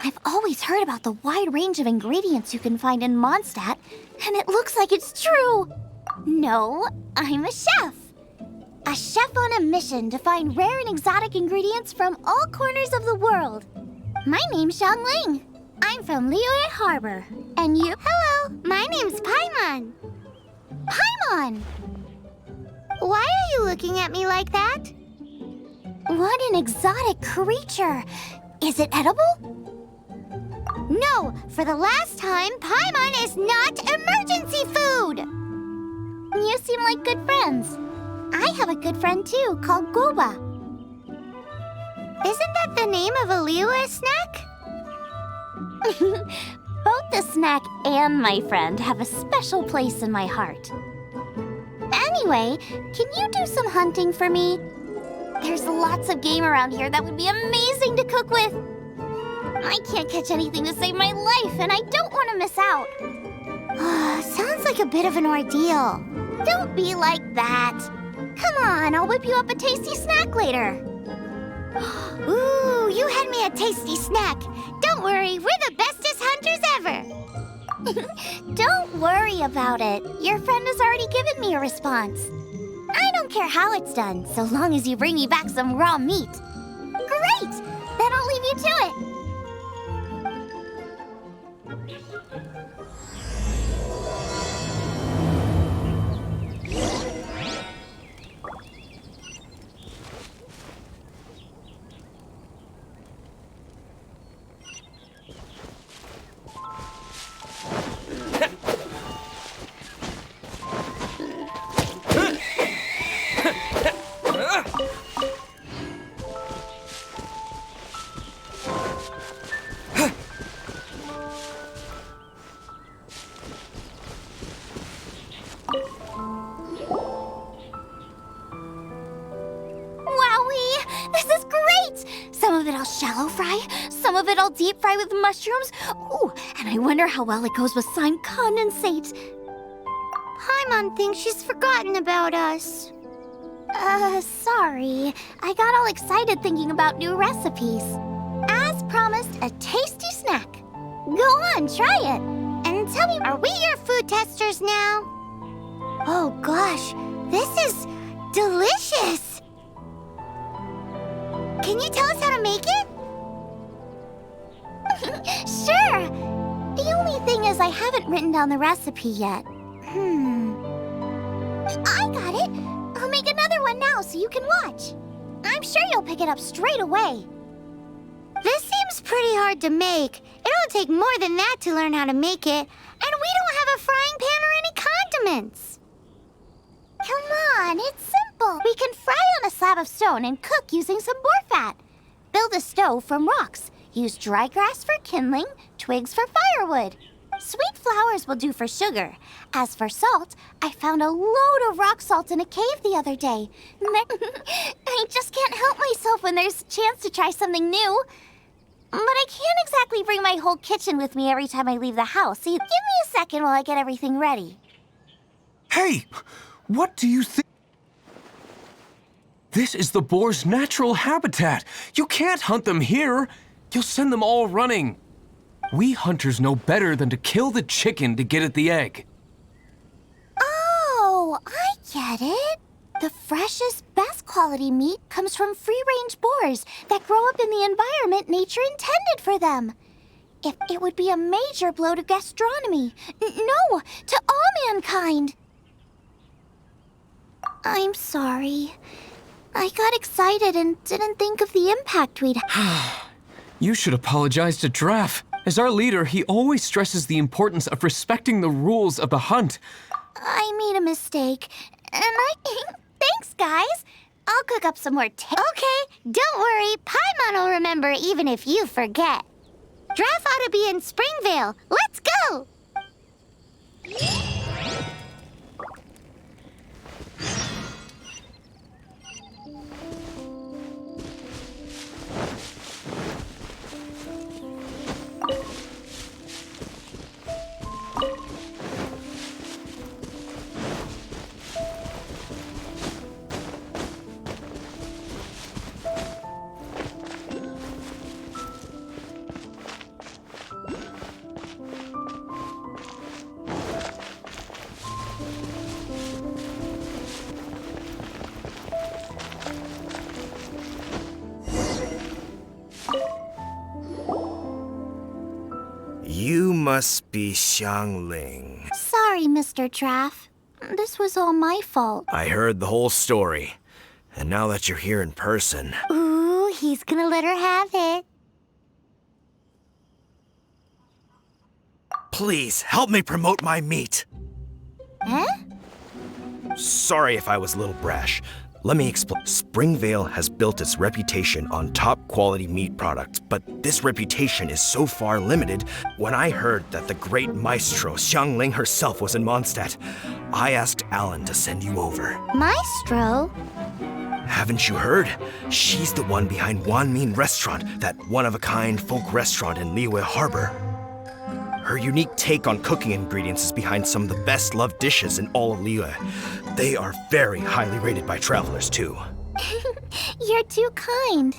I've always heard about the wide range of ingredients you can find in Mondstadt, and it looks like it's true. No, I'm a chef. A chef on a mission to find rare and exotic ingredients from all corners of the world. My name's Xiang Ling. I'm from Liyue Harbor. And you? Hello, my name's Paimon. Paimon! Why are you looking at me like that? What an exotic creature. Is it edible? No, for the last time, Paimon is not emergency food! You seem like good friends. I have a good friend too, called Goba. Isn't that the name of a Liyue snack? Both the snack and my friend have a special place in my heart. Anyway, can you do some hunting for me? There's lots of game around here that would be amazing to cook with. I can't catch anything to save my life, and I don't want to miss out. Sounds like a bit of an ordeal. Don't be like that. Come on, I'll whip you up a tasty snack later. Ooh, you had me a tasty snack. Don't worry, we're the bestest hunters ever. Don't worry about it. Your friend has already given me a response. I don't care how it's done, so long as you bring me back some raw meat. Great! Then I'll leave you to it. Shallow fry, some of it I'll deep fry with mushrooms. Ooh, and I wonder how well it goes with slime condensate. Paimon thinks she's forgotten about us. Sorry. I got all excited thinking about new recipes. As promised, a tasty snack. Go on, try it. And tell me, are we your food testers now? Oh gosh, this is delicious. Can you tell us how to make it? Sure. The only thing is I haven't written down the recipe yet. I got it. I'll make another one now so you can watch. I'm sure you'll pick it up straight away. This seems pretty hard to make. It'll take more than that to learn how to make it. And we don't have a frying pan or any condiments. Come on, it's simple. We can fry on a slab of stone and cook using some boar fat. Build a stove from rocks. Use dry grass for kindling, twigs for firewood. Sweet flowers will do for sugar. As for salt, I found a load of rock salt in a cave the other day. I just can't help myself when there's a chance to try something new. But I can't exactly bring my whole kitchen with me every time I leave the house. So give me a second while I get everything ready. Hey! What do you think? This is the boar's natural habitat. You can't hunt them here. You'll send them all running. We hunters know better than to kill the chicken to get at the egg. Oh, I get it. The freshest, best quality meat comes from free-range boars that grow up in the environment nature intended for them. It would be a major blow to gastronomy. No, to all mankind. I'm sorry. I got excited and didn't think of the impact we'd have. You should apologize to Draff. As our leader, he always stresses the importance of respecting the rules of the hunt. I made a mistake, and Thanks, guys. I'll cook up some more Okay, don't worry. Paimon will remember even if you forget. Draff ought to be in Springvale. Let's go! You must be Xiangling. Sorry, Mr. Draff. This was all my fault. I heard the whole story. And now that you're here in person... Ooh, he's gonna let her have it. Please, help me promote my meat. Eh? Sorry if I was a little brash. Let me explain. Springvale has built its reputation on top-quality meat products, but this reputation is so far limited. When I heard that the great maestro Xiangling herself was in Mondstadt, I asked Alan to send you over. Maestro? Haven't you heard? She's the one behind Wanmin Restaurant, that one-of-a-kind folk restaurant in Liyue Harbor. Her unique take on cooking ingredients is behind some of the best-loved dishes in all of Liyue. They are very highly rated by travelers, too. You're too kind.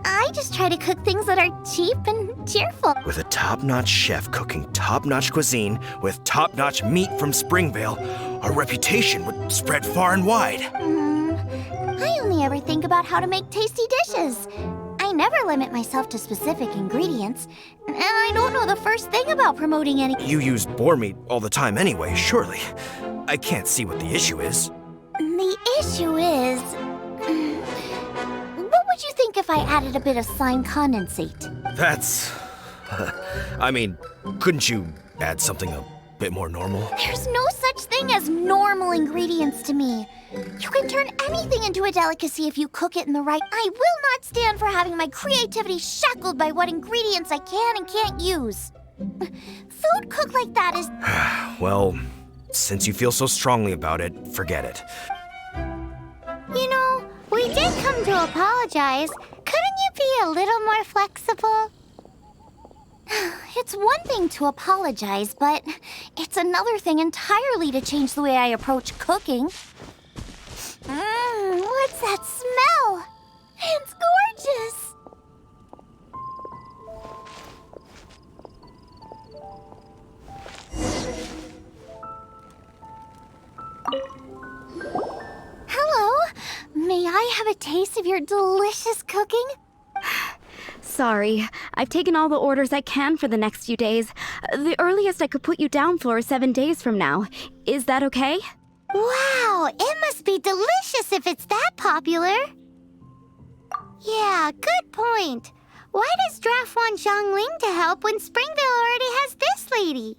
I just try to cook things that are cheap and cheerful. With a top-notch chef cooking top-notch cuisine with top-notch meat from Springvale, our reputation would spread far and wide. I only ever think about how to make tasty dishes. I never limit myself to specific ingredients, and I don't know the first thing about promoting any— You use boar meat all the time anyway, surely. I can't see what the issue is. The issue is— what would you think if I added a bit of slime condensate? That's... I mean, couldn't you add something a bit more normal? There's no such thing as normal ingredients to me. You can turn anything into a delicacy if you cook it in the right— I will not stand for having my creativity shackled by what ingredients I can and can't use. Food cooked like that is— Well, since you feel so strongly about it, forget it. You know, we did come to apologize. Couldn't you be a little more flexible? It's one thing to apologize, but it's another thing entirely to change the way I approach cooking. What's that smell? It's gorgeous! I have a taste of your delicious cooking? Sorry, I've taken all the orders I can for the next few days. The earliest I could put you down for is 7 days from now. Is that okay? Wow, it must be delicious if it's that popular. Yeah, good point. Why does Draft want Xiangling to help when Springvale already has this lady?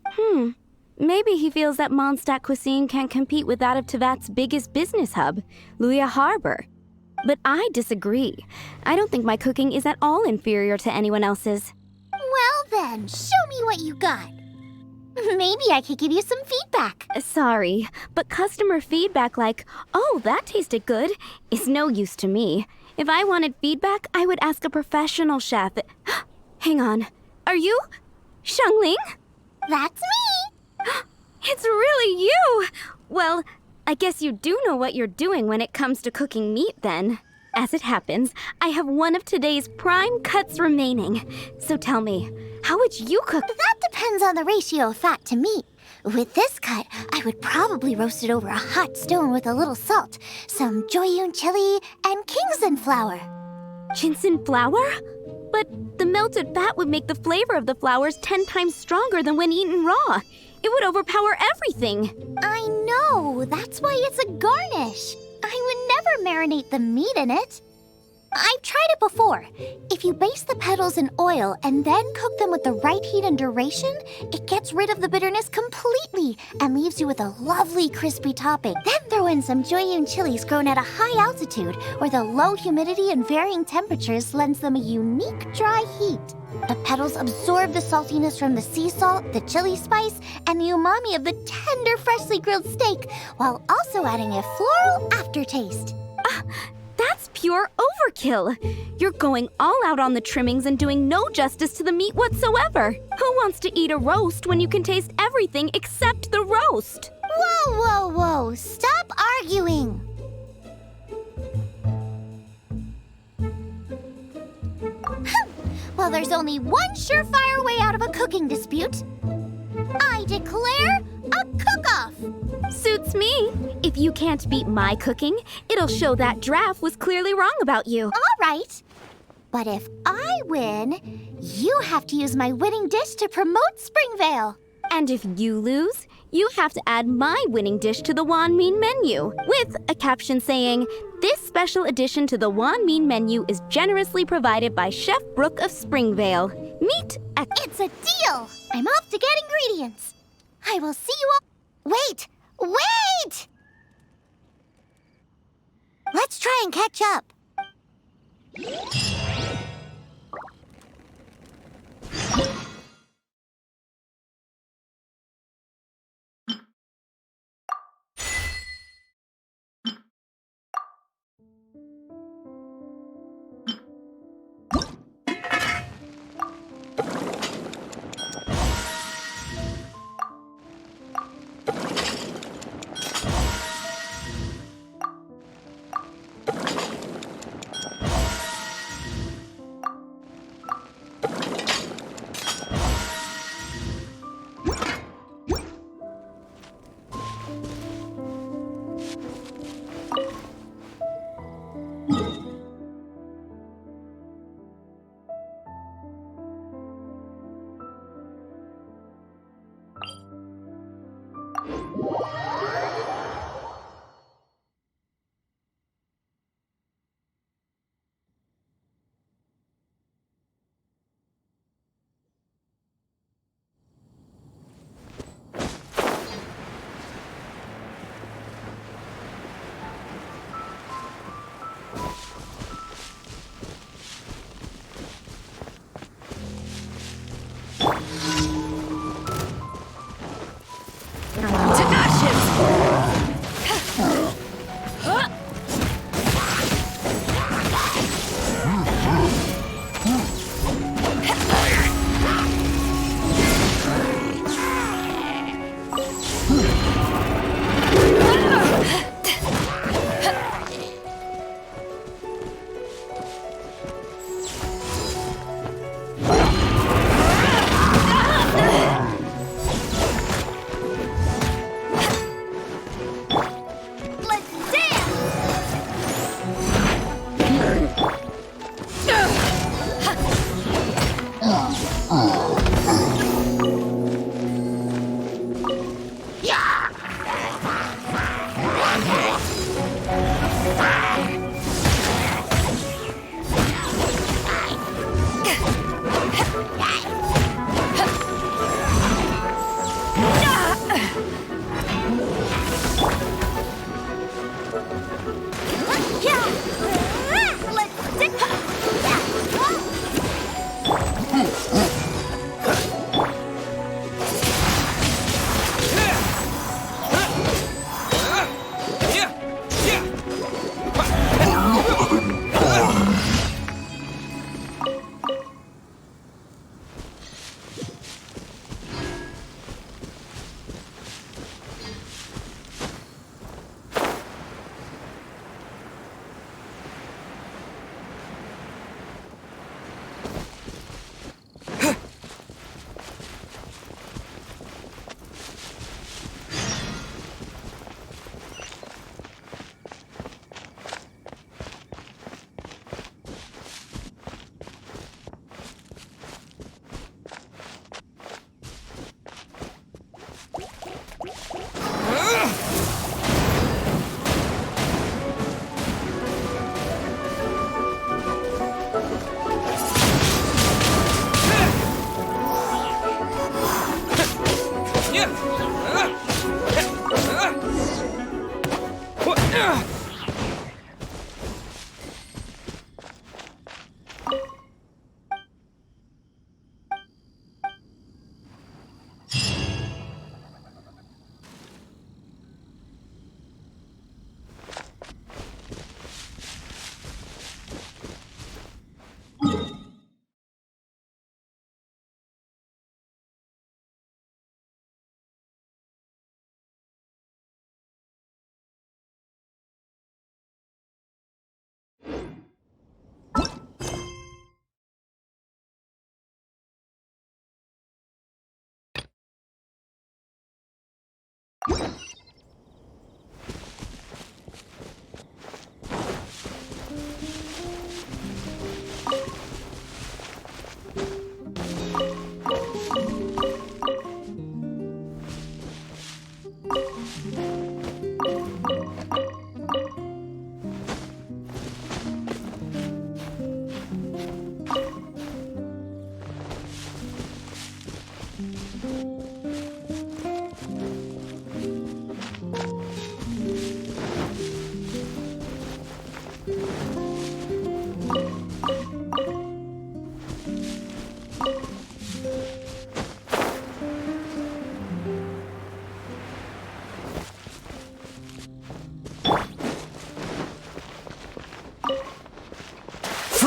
Maybe he feels that Mondstadt cuisine can't compete with that of Tevat's biggest business hub, Luya Harbor. But I disagree. I don't think my cooking is at all inferior to anyone else's. Well then, show me what you got. Maybe I could give you some feedback. Sorry, but customer feedback like, "Oh, that tasted good," is no use to me. If I wanted feedback, I would ask a professional chef. Hang on. Are you Xiangling? That's me. It's really you! Well, I guess you do know what you're doing when it comes to cooking meat then. As it happens, I have one of today's prime cuts remaining. So tell me, how would you cook? That depends on the ratio of fat to meat. With this cut, I would probably roast it over a hot stone with a little salt, some Joyun chili, and Kingston flour. Ginseng flour? But the melted fat would make the flavor of the flowers 10 times stronger than when eaten raw. It would overpower everything. I know, that's why it's a garnish. I would never marinate the meat in it. I've tried it before. If you baste the petals in oil and then cook them with the right heat and duration, it gets rid of the bitterness completely and leaves you with a lovely crispy topping. Then throw in some Joyun chilies grown at a high altitude where the low humidity and varying temperatures lends them a unique dry heat. The petals absorb the saltiness from the sea salt, the chili spice, and the umami of the tender, freshly grilled steak, while also adding a floral aftertaste. That's pure overkill. You're going all out on the trimmings and doing no justice to the meat whatsoever. Who wants to eat a roast when you can taste everything except the roast? Whoa, whoa, whoa! Stop arguing! Well, there's only one surefire way out of a cooking dispute. I declare a cook-off! Suits me. If you can't beat my cooking, it'll show that Draft was clearly wrong about you. All right. But if I win, you have to use my winning dish to promote Springvale. And if you lose, you have to add my winning dish to the Wanmin menu, with a caption saying, "This special addition to the Wanmin menu is generously provided by Chef Brooke of Springvale. Meet at..." It's a deal! I'm off to get ingredients. I will see you all... Wait! Wait! Let's try and catch up.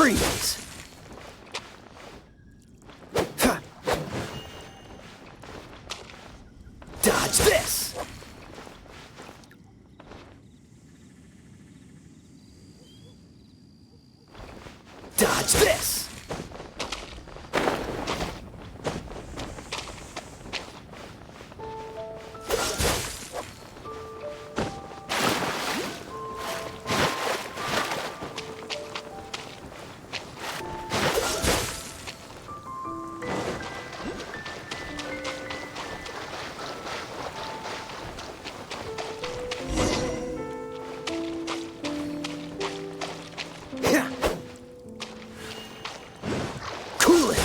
Freeze! Ha. Dodge this! Dodge this! Cool it!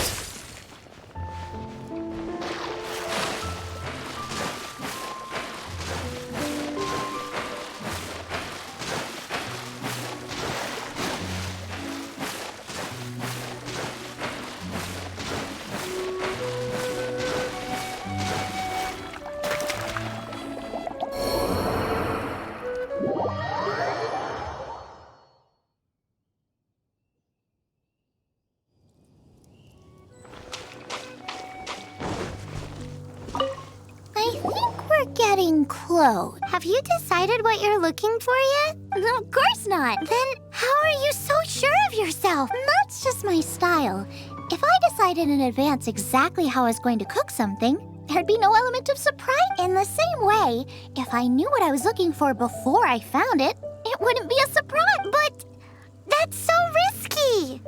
I think we're getting close. Have you decided what you're looking for yet? Of course not. Then how are you so sure of yourself? That's just my style. If I decided in advance exactly how I was going to cook something, there'd be no element of surprise. In the same way, if I knew what I was looking for before I found it, it wouldn't be a surprise. But that's so risky.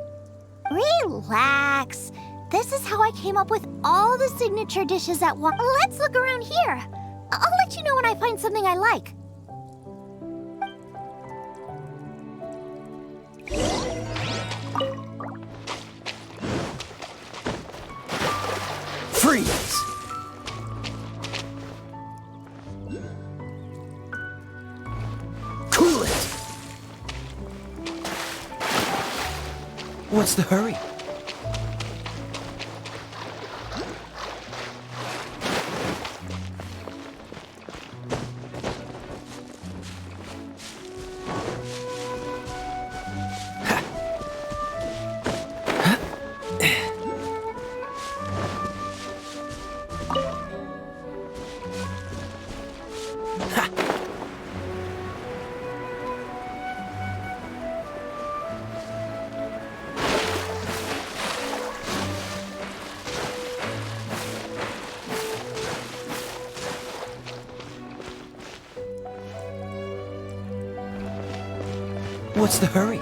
Relax. This is how I came up with all the signature dishes at once. Let's look around here. I'll let you know when I find something I like. Freeze! Cool it! What's the hurry? What's the hurry?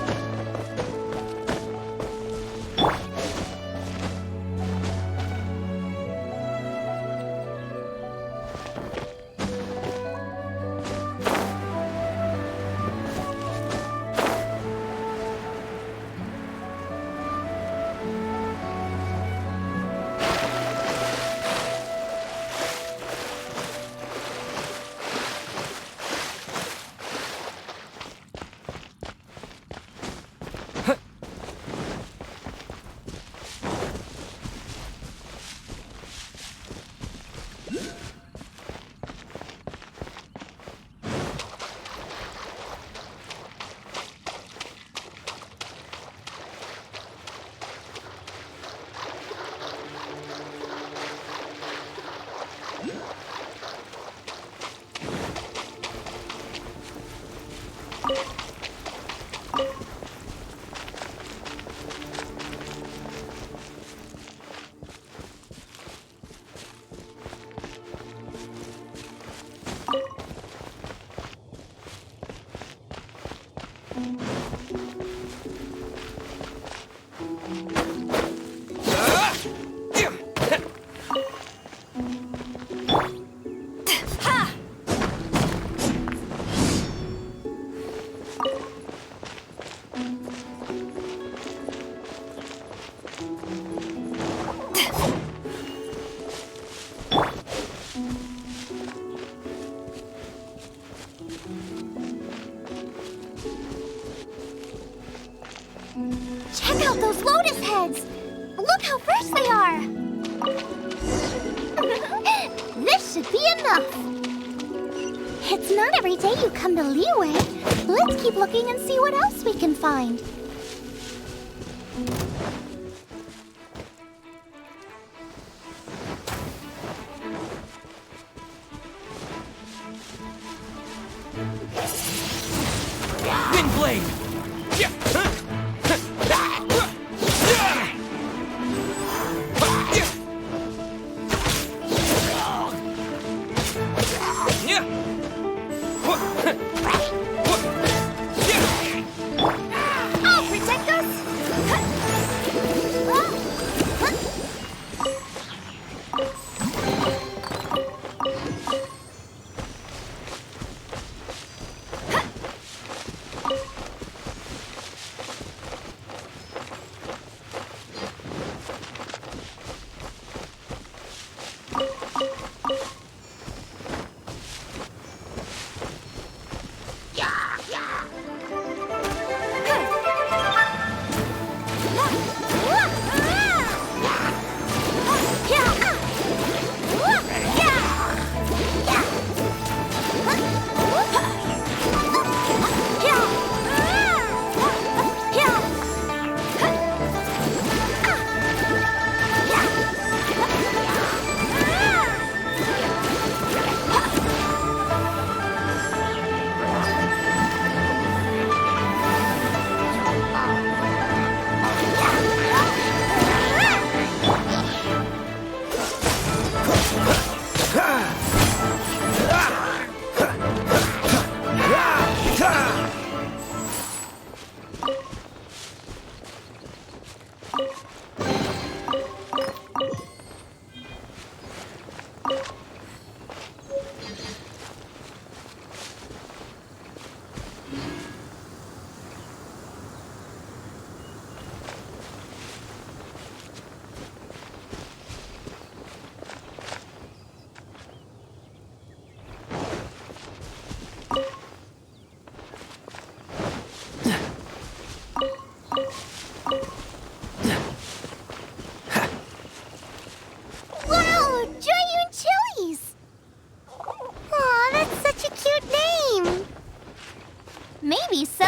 Check out those lotus heads! Look how fresh they are! This should be enough! It's not every day you come to Leeway. Let's keep looking and see what else we can find. Wind blade!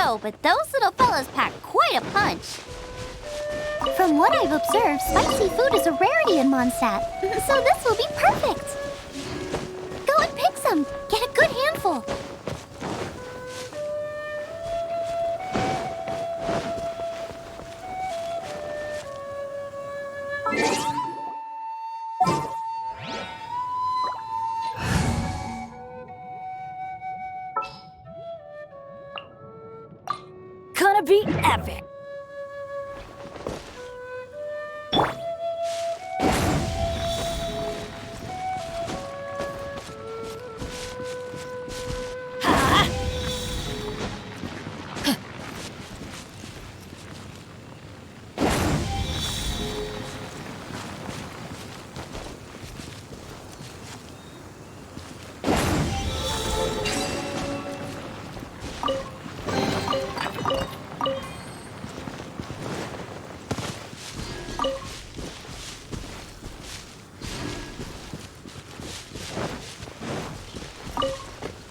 Cryo, but those little fellas pack quite a punch. From what I've observed, spicy food is a rarity in Mondstadt, so this will be perfect. Go and pick some. Get a good handful. Gonna be epic.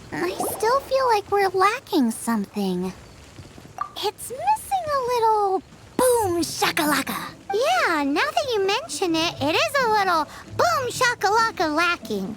I still feel like we're lacking something. It's missing a little boom shakalaka. Yeah, now that you mention it, it is a little boom shakalaka lacking.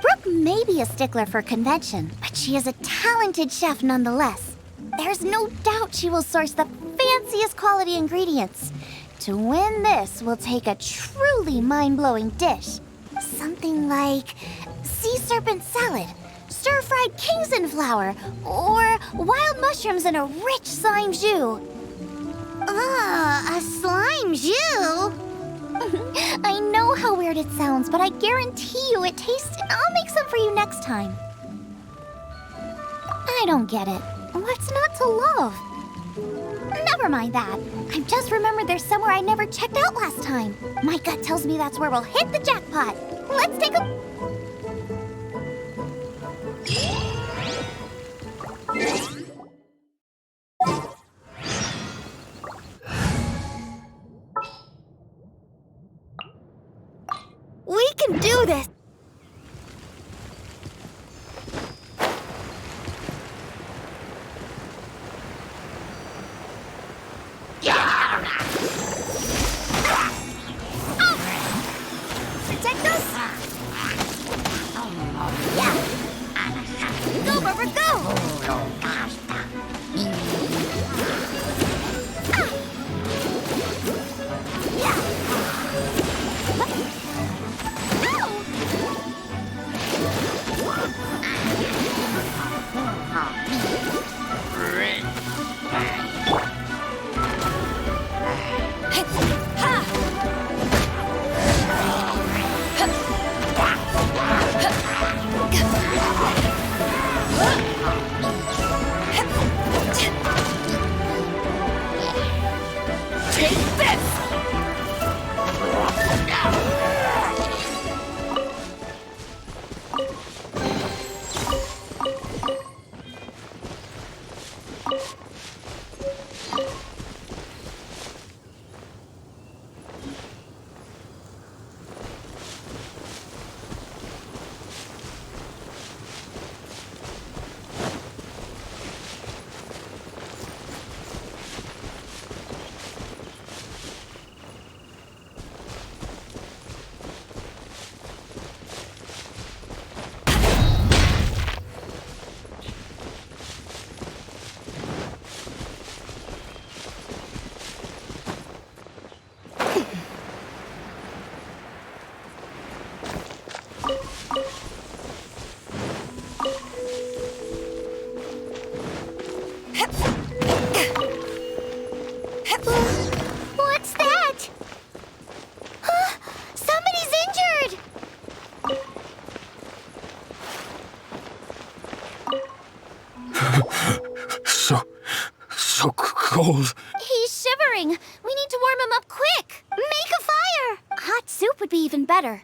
Brooke may be a stickler for convention, but she is a talented chef nonetheless. There's no doubt she will source the fanciest quality ingredients. To win this will take a truly mind-blowing dish. Something like sea serpent salad, stir-fried Kingston flour, or wild mushrooms in a rich slime jus. A slime jus? I know how weird it sounds, but I guarantee you it tastes... I'll make some for you next time. I don't get it. What's not to love? Never mind that. I've just remembered there's somewhere I never checked out last time. My gut tells me that's where we'll hit the jackpot. Let's take a... We can do this! Protect us! Go, Barbara, go! What's that? Huh? Somebody's injured! So cold. He's shivering. We need to warm him up quick. Make a fire. Hot soup would be even better.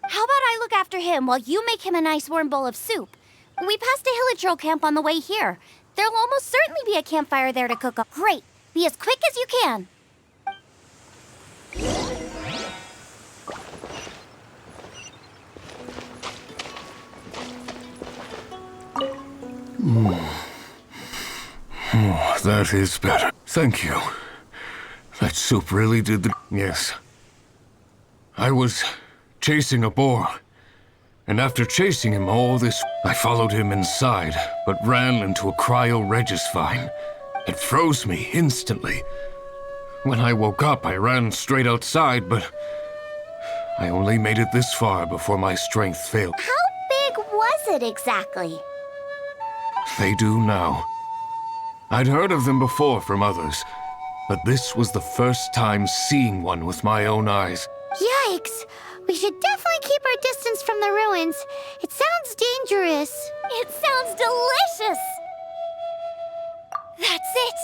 How about I look after him while you make him a nice warm bowl of soup? We passed a Hillitro camp on the way here. There'll almost certainly be a campfire there to cook up. Great. Be as quick as you can. That is better. Thank you. That soup really did the... Yes. I was chasing a boar. And after chasing him all this... I followed him inside, but ran into a Cryo Regis vine. It froze me instantly. When I woke up, I ran straight outside, but... I only made it this far before my strength failed. How big was it exactly? They do now. I'd heard of them before from others, but this was the first time seeing one with my own eyes. Yikes! We should definitely keep our distance from the ruins. It sounds dangerous. It sounds delicious! That's it!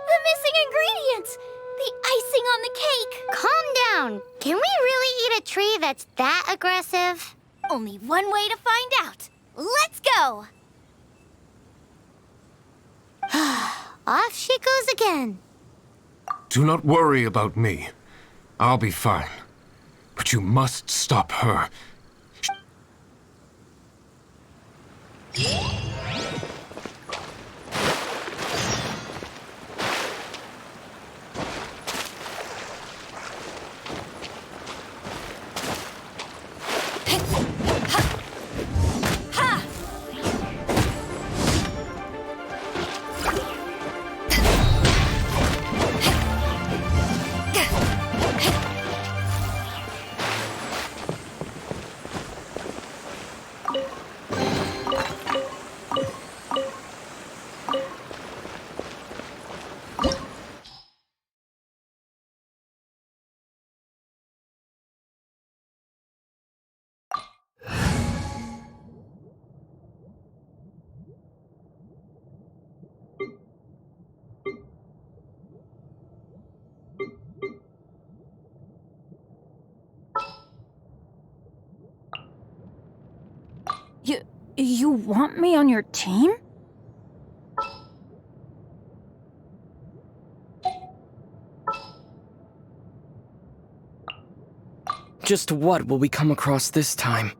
The missing ingredient! The icing on the cake! Calm down. Can we really eat a tree that's that aggressive? Only one way to find out. Let's go! Off she goes again. Do not worry about me. I'll be fine. But you must stop her. You want me on your team? Just what will we come across this time?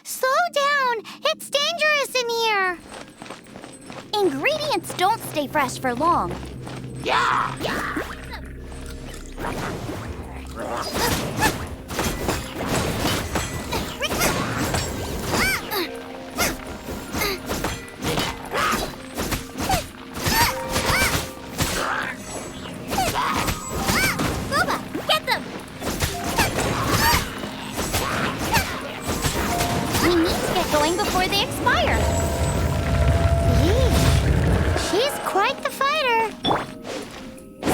Slow down. It's dangerous in here. Ingredients don't stay fresh for long. Booba, get them! We need to get going before they expire. She's quite the fighter.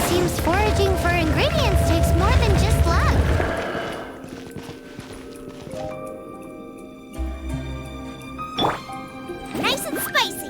Seems foraging for ingredients takes more than just luck. Nice and spicy.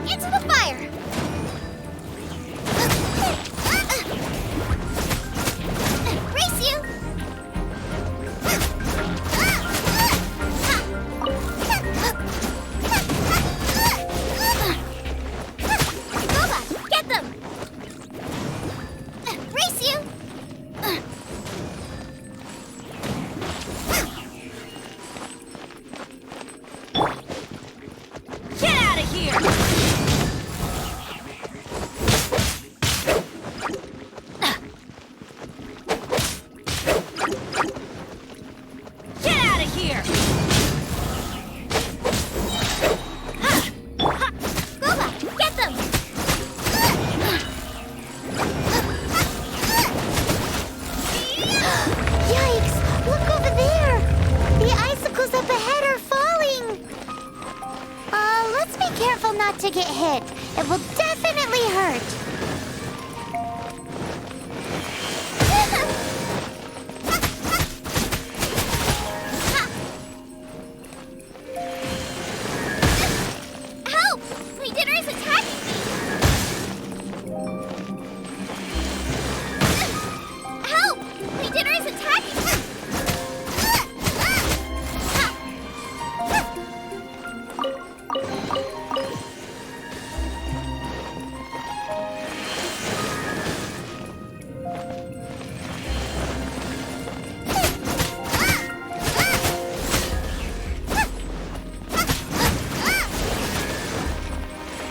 Into the fire! Race you! Boba, get them! Race you! Get out of here! Get out of here! Boba, get them! Yikes! Look over there! The icicles up ahead are falling! Let's be careful not to get hit. It will definitely hurt. Help! My dinner is attacking me! Help! My dinner is attacking me!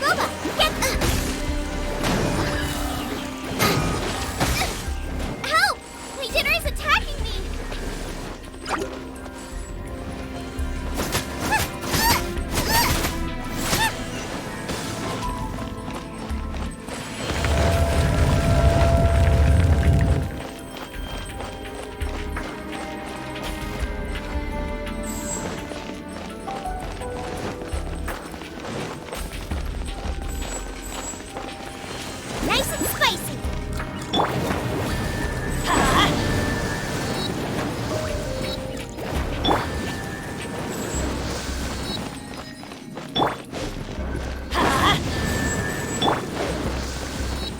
Boba, get help! My dinner is attacking me! Nice and spicy!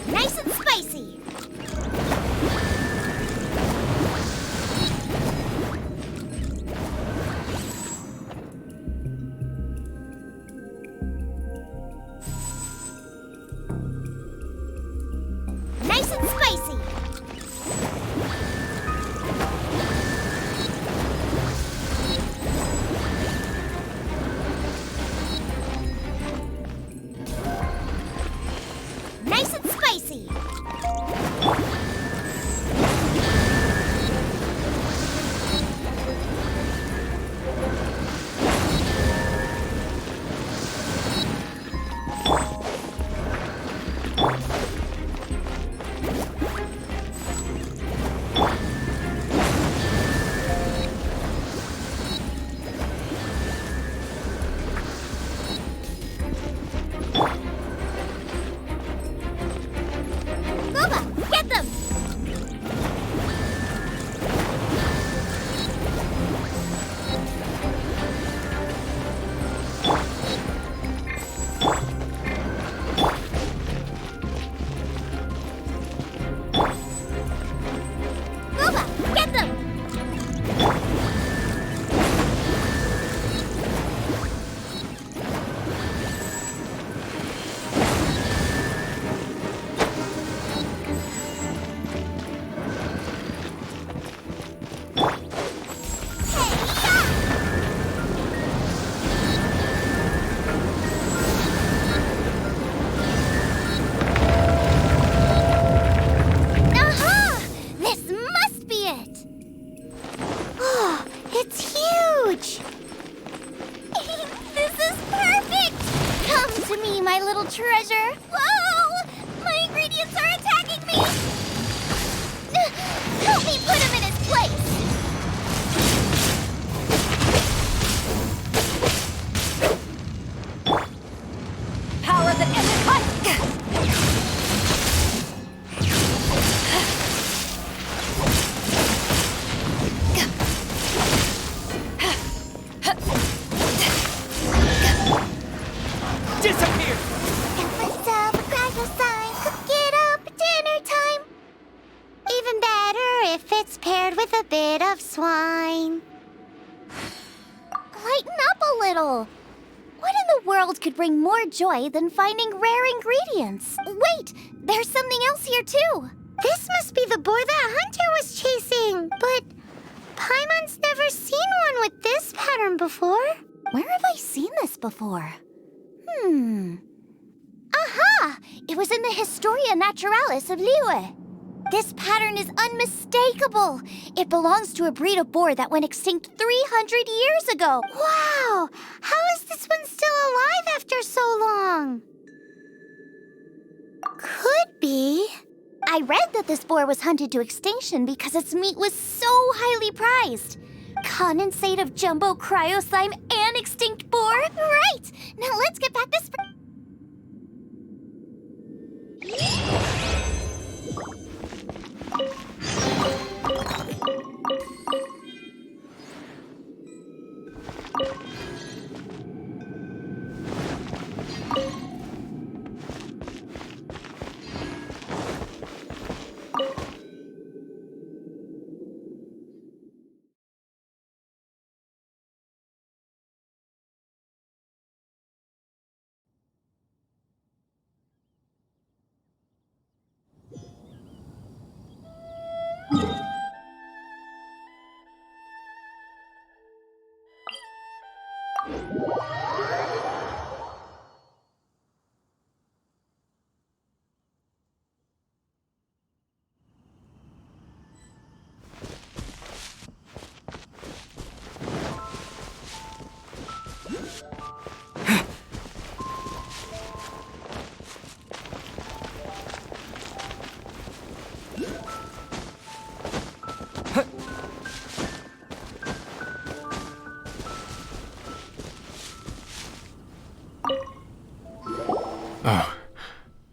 Nice and spicy! Nice and spicy! Nice and spicy! Boba, get them! Boba, get them! Aha! This must be it! Oh, it's huge! This is perfect! Come to me, my little treasure! Whoa! My ingredients are attacking me! Help me put him in his place! Power the Disappear! little. What in the world could bring more joy than finding rare ingredients? Wait, there's something else here too. This must be the boar that Hunter was chasing. But Paimon's never seen one with this pattern before. Where have I seen this before? Aha! It was in the Historia Naturalis of Liyue. This pattern is unmistakable. It belongs to a breed of boar that went extinct 300 years ago. Wow! How is this one still alive after so long? Could be. I read that this boar was hunted to extinction because its meat was so highly prized. Condensate of jumbo cryo slime and extinct boar? Right! Now let's get back this...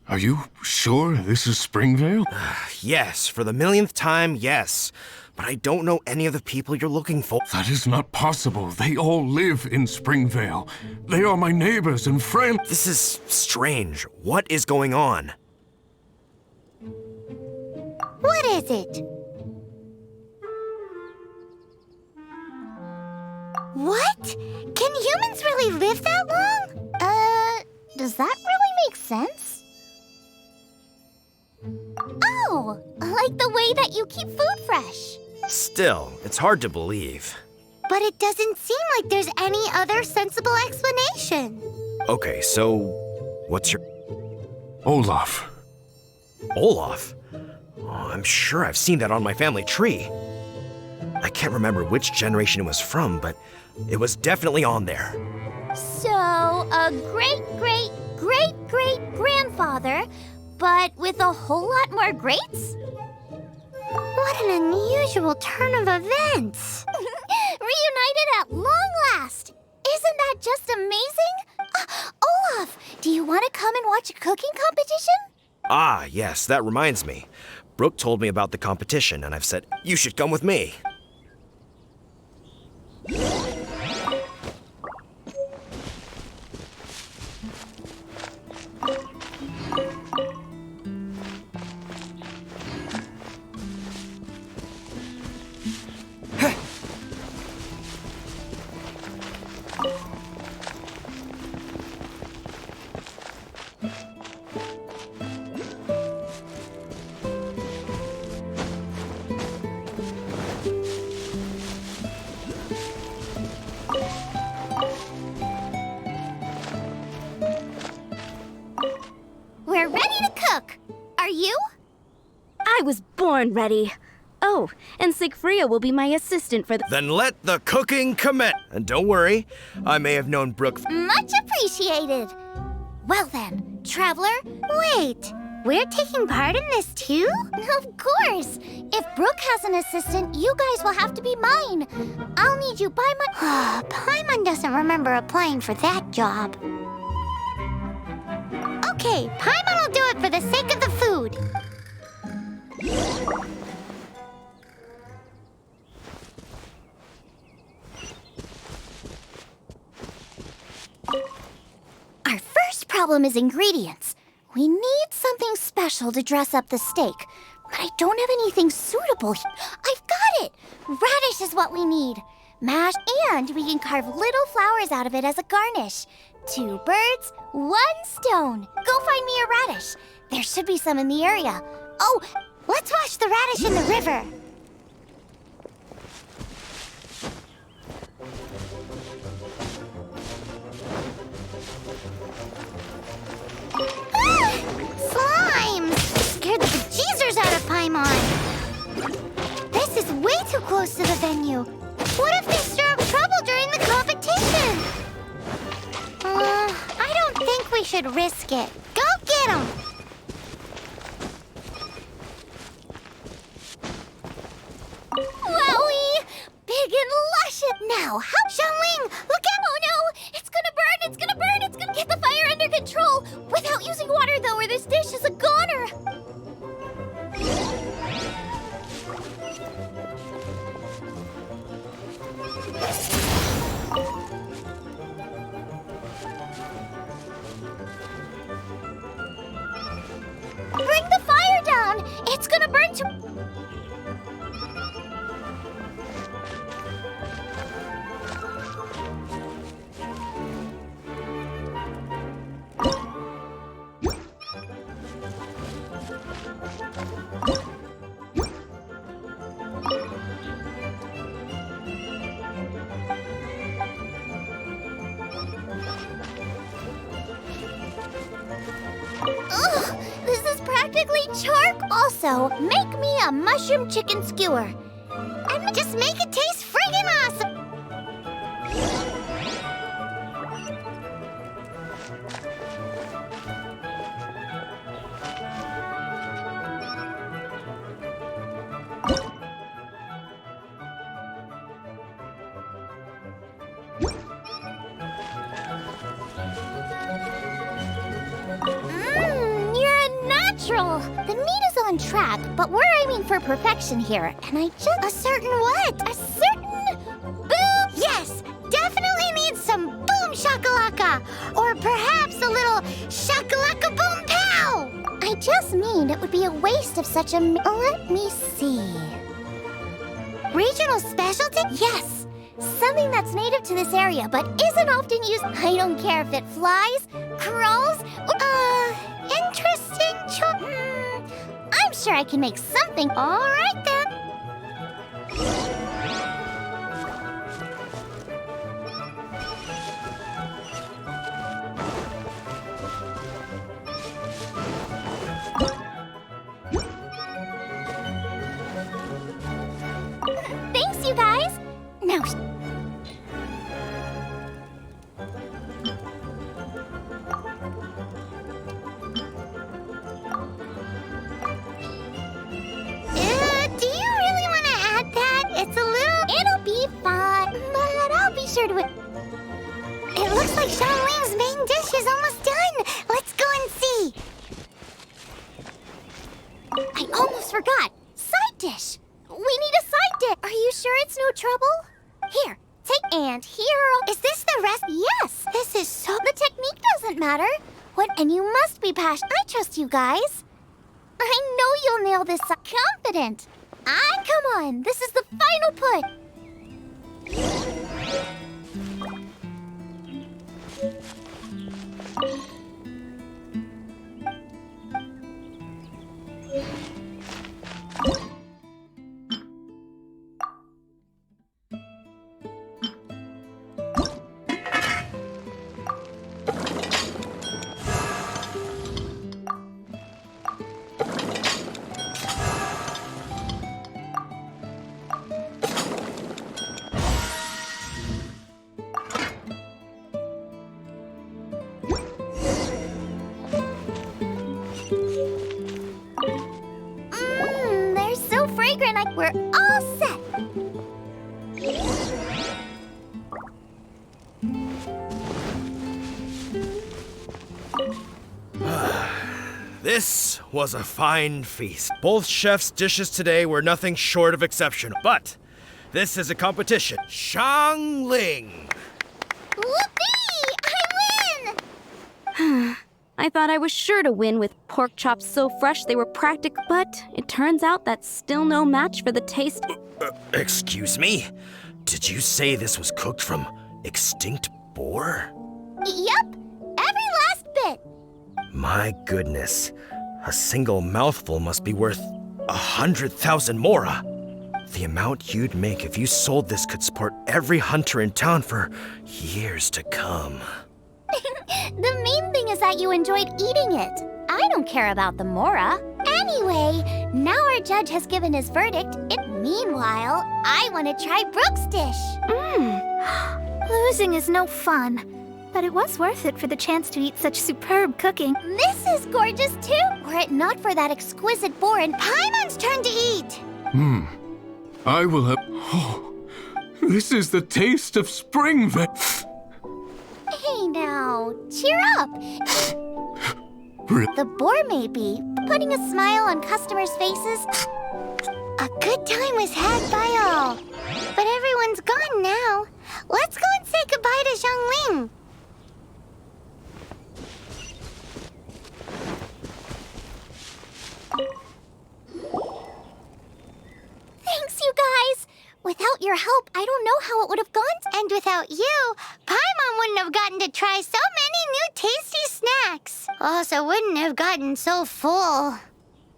Are you sure this is Springvale? Yes, for the millionth time, yes. But I don't know any of the people you're looking for. That is not possible. They all live in Springvale. They are my neighbors and friends. This is strange. What is going on? What is it? What? Can humans really live that long? Does that really make sense? Oh, like the way that you keep food fresh. Still, it's hard to believe. But it doesn't seem like there's any other sensible explanation. Okay, so what's your... Olaf. Olaf? Oh, I'm sure I've seen that on my family tree. I can't remember which generation it was from, but it was definitely on there. So, a great-great-great-great-grandfather, but with a whole lot more greats? What an unusual turn of events. Reunited at long last. Isn't that just amazing? Olaf, do you want to come and watch a cooking competition? Ah, yes, that reminds me. Brooke told me about the competition, and I've said, you should come with me. We're ready to cook. Are you? I was born ready. Oh, and Sigfria will be my assistant for the... Then let the cooking commence. And don't worry, I may have known Brooke... Much appreciated. Well then, traveler. Wait, we're taking part in this too? Of course. If Brooke has an assistant, you guys will have to be mine. I'll need you by my... Paimon doesn't remember applying for that job. Okay, Paimon will do it for the sake of the food. Our first problem is ingredients. We need something special to dress up the steak, but I don't have anything suitable. I've got it! Radish is what we need. mash, and we can carve little flowers out of it as a garnish. 2 birds, 1 stone. Go find me a radish. There should be some in the area. Oh, Let's wash the radish in the river. Ah! Slimes! Scared the bejeezers out of Paimon. This is way too close to the venue. What if they stir up trouble during the competition? I don't think we should risk it. Go get them! wowie! Big and luscious. Now, how? Xiangling, look out! Oh no! It's gonna burn! It's gonna burn! It's gonna get the fire under control! Without using water, though, or this dish is a goner! Bring the fire down! It's gonna burn to... Ugh, this is practically chark. Also, make me a mushroom chicken skewer. And just make it taste friggin' awesome! You're a natural. The meat is on track, but we're aiming for perfection here. And I just... A certain what? A certain... boom! Yes, definitely needs some boom shakalaka! Or perhaps a little shakalaka boom pow! I just mean it would be a waste of such a... Let me see. Regional specialty? Yes! Something that's native to this area, but isn't often used. I don't care if it flies, crawls, or... Interesting I'm sure I can make something. All right, then. Thanks, you guys. Now... Do you really want to add that? It's a little... It'll be fun, but I'll be sure to... It looks like Xiangling's main dish is almost done. Let's go and see. I almost forgot. Side dish. We need a side dish. Are you sure it's no trouble? Here, take and here. Is this the rest? Yes. This is so... The technique doesn't matter. And you must be passionate. I trust you guys. I know you'll nail this. Confident. Come on. This is the final put. They're so fragrant. We're all set. This was a fine feast. Both chefs' dishes today were nothing short of exceptional. But this is a competition. Xiangling! Whoopee! I win! I thought I was sure to win with pork chops so fresh they were practical, but it turns out that's still no match for the taste. Excuse me? Did you say this was cooked from extinct boar? Yep, every last bit. My goodness. A single mouthful must be worth 100,000 mora. The amount you'd make if you sold this could support every hunter in town for years to come. The main thing is that you enjoyed eating it. I don't care about the mora. Anyway, now our judge has given his verdict. Meanwhile, I want to try Brooke's dish. Losing is no fun, but it was worth it for the chance to eat such superb cooking. This is gorgeous too. Were it not for that exquisite boar and Paimon's turn to eat. I will have... Oh, this is the taste of Springvale. Hey now, cheer up. The boar may be, but putting a smile on customers' faces. A good time was had by all, but everyone's gone now. Let's go and say goodbye to Zhongling. Thanks, you guys. Without your help, I don't know how it would have gone. And without you, Paimon wouldn't have gotten to try so many new tasty snacks. Also wouldn't have gotten so full.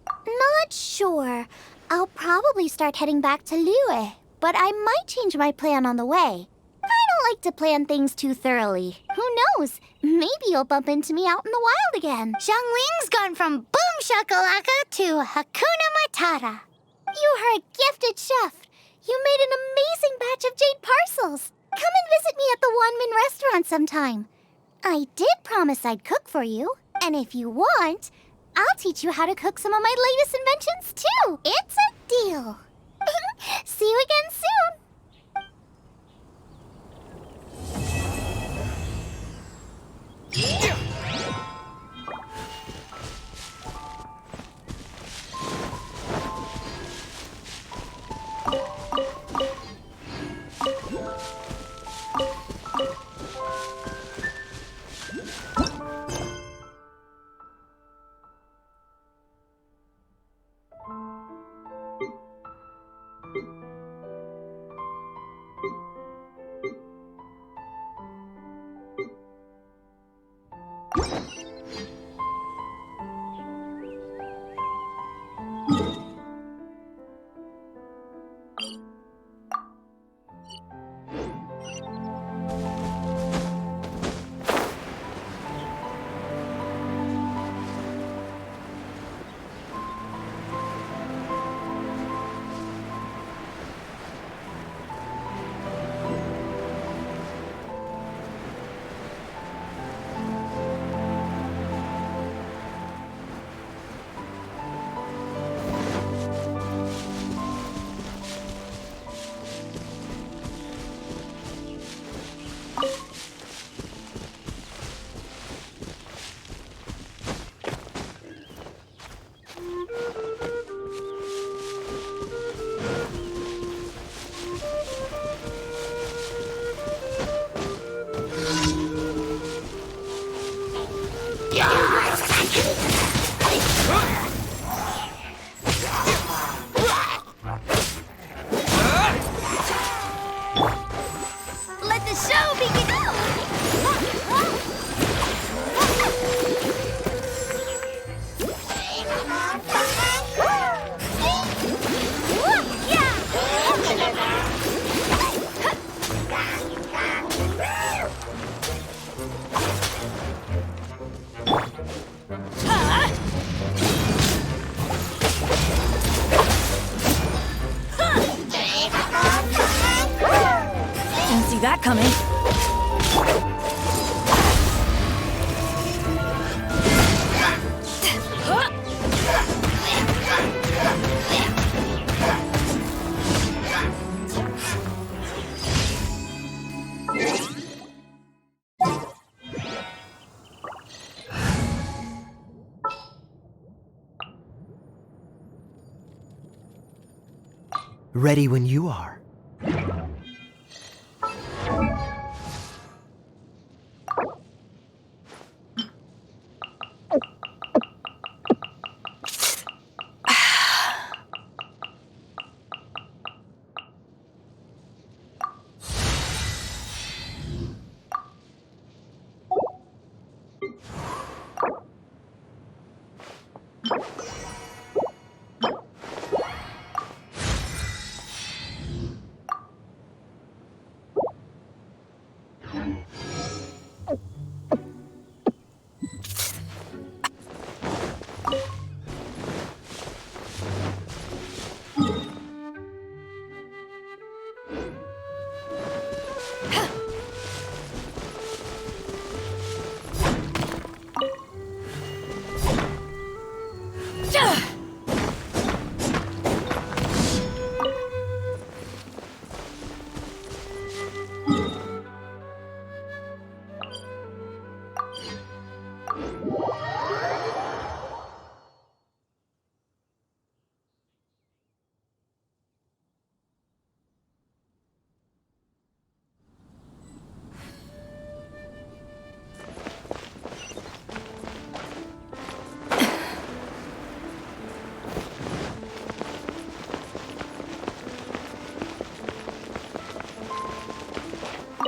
Not sure. I'll probably start heading back to Liyue, but I might change my plan on the way. I don't like to plan things too thoroughly. Who knows? Maybe you'll bump into me out in the wild again. Zhongling's gone from boom shakalaka to Hakuna Matata. You are a gifted chef. You made an amazing batch of jade parcels. Come and visit me at the Wanmin restaurant sometime. I did promise I'd cook for you, and if you want, I'll teach you how to cook some of my latest inventions too. It's a deal. See you again soon. That coming. Ready when you are.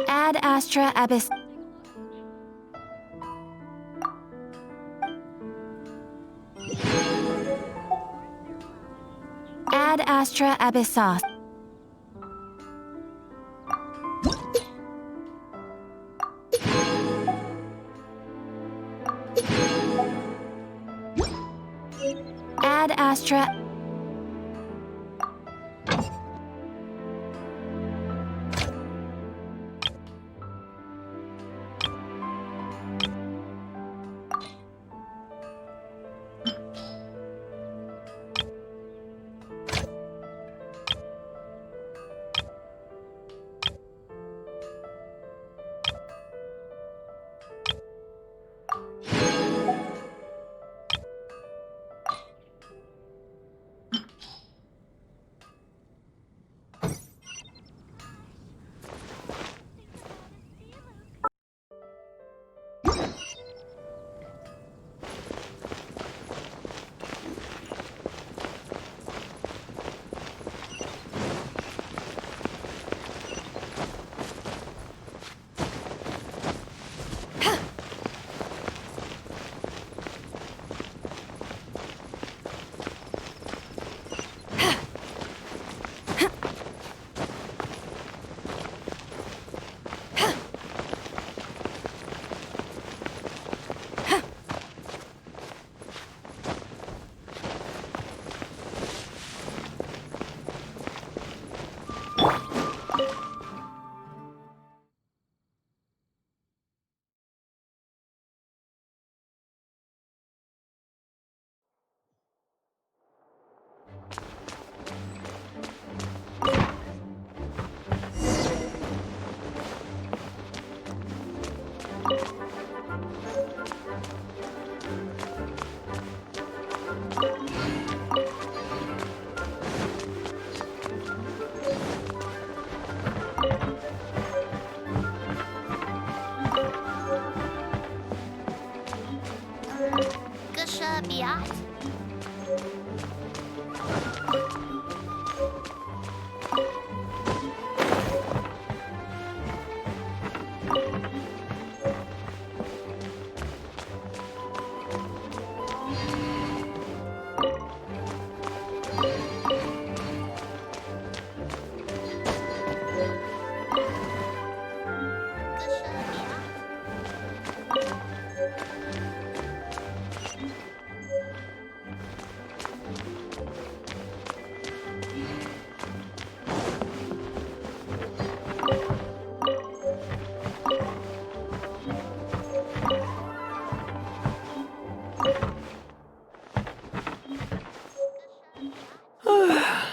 Ad Astra Abyss. Ad Astra Abyssos. Ad Astra.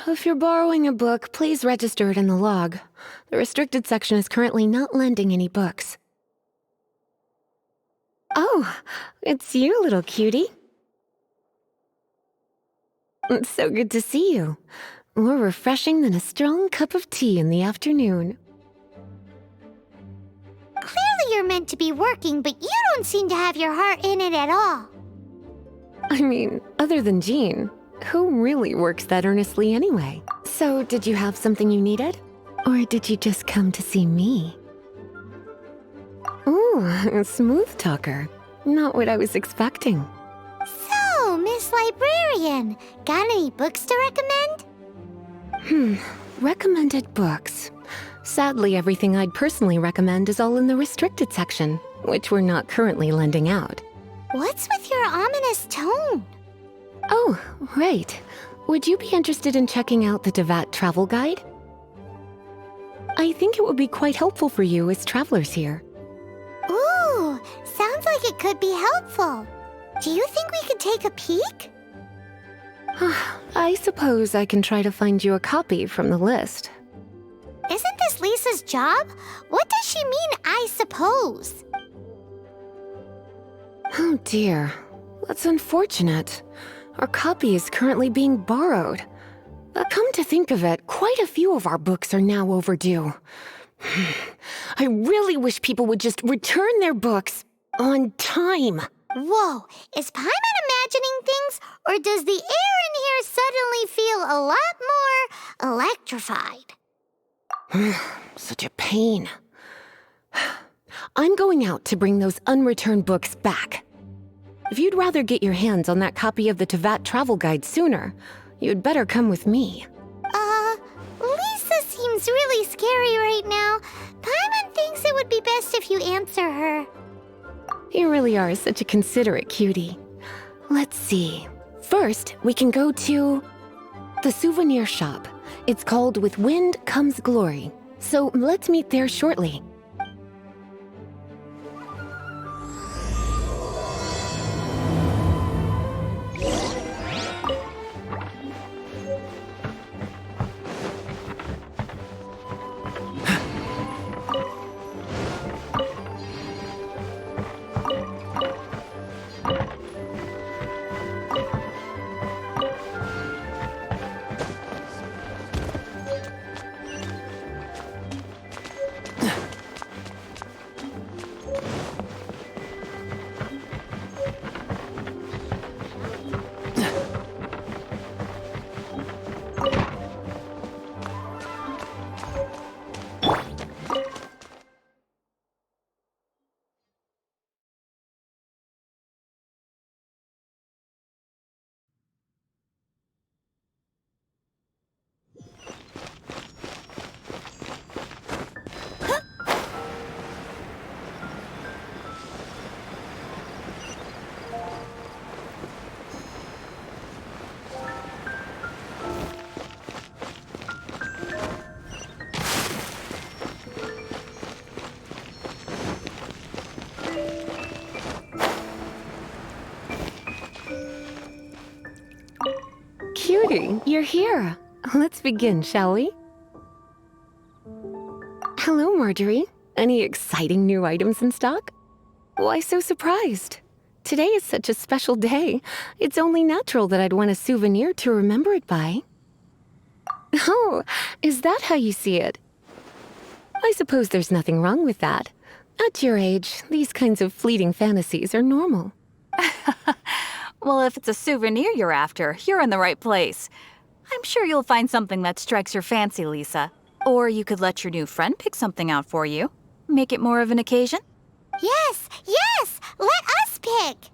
If you're borrowing a book, please register it in the log. The restricted section is currently not lending any books. Oh, it's you, little cutie. It's so good to see you. More refreshing than a strong cup of tea in the afternoon. Clearly you're meant to be working, but you don't seem to have your heart in it at all. I mean, other than Jean, who really works that earnestly anyway? So, did you have something you needed? Or did you just come to see me? Ooh, a smooth talker. Not what I was expecting. So, Miss Librarian, got any books to recommend? Recommended books. Sadly, everything I'd personally recommend is all in the restricted section, which we're not currently lending out. What's with your ominous tone? Oh, right. Would you be interested in checking out the travel guide? I think it would be quite helpful for you as travelers here. Ooh, sounds like it could be helpful. Do you think we could take a peek? I suppose I can try to find you a copy from the list. Isn't this Lisa's job? What does she mean, I suppose? Oh dear, that's unfortunate. Our copy is currently being borrowed. But come to think of it, quite a few of our books are now overdue. I really wish people would just return their books on time. Whoa, is Paimon imagining things, or does the air in here suddenly feel a lot more electrified? Such a pain. I'm going out to bring those unreturned books back. If you'd rather get your hands on that copy of the travel guide sooner, you'd better come with me. Lisa seems really scary right now. Paimon thinks it would be best if you answer her. You really are such a considerate cutie. Let's see. First, we can go to the souvenir shop. It's called With Wind Comes Glory. So let's meet there shortly. Cutie, you're here. Let's begin, shall we? Hello, Marjorie. Any exciting new items in stock? Why so surprised? Today is such a special day. It's only natural that I'd want a souvenir to remember it by. Oh, is that how you see it? I suppose there's nothing wrong with that. At your age, these kinds of fleeting fantasies are normal. Well, if it's a souvenir you're after, you're in the right place. I'm sure you'll find something that strikes your fancy, Lisa. Or you could let your new friend pick something out for you. Make it more of an occasion. Yes, yes! Let us pick!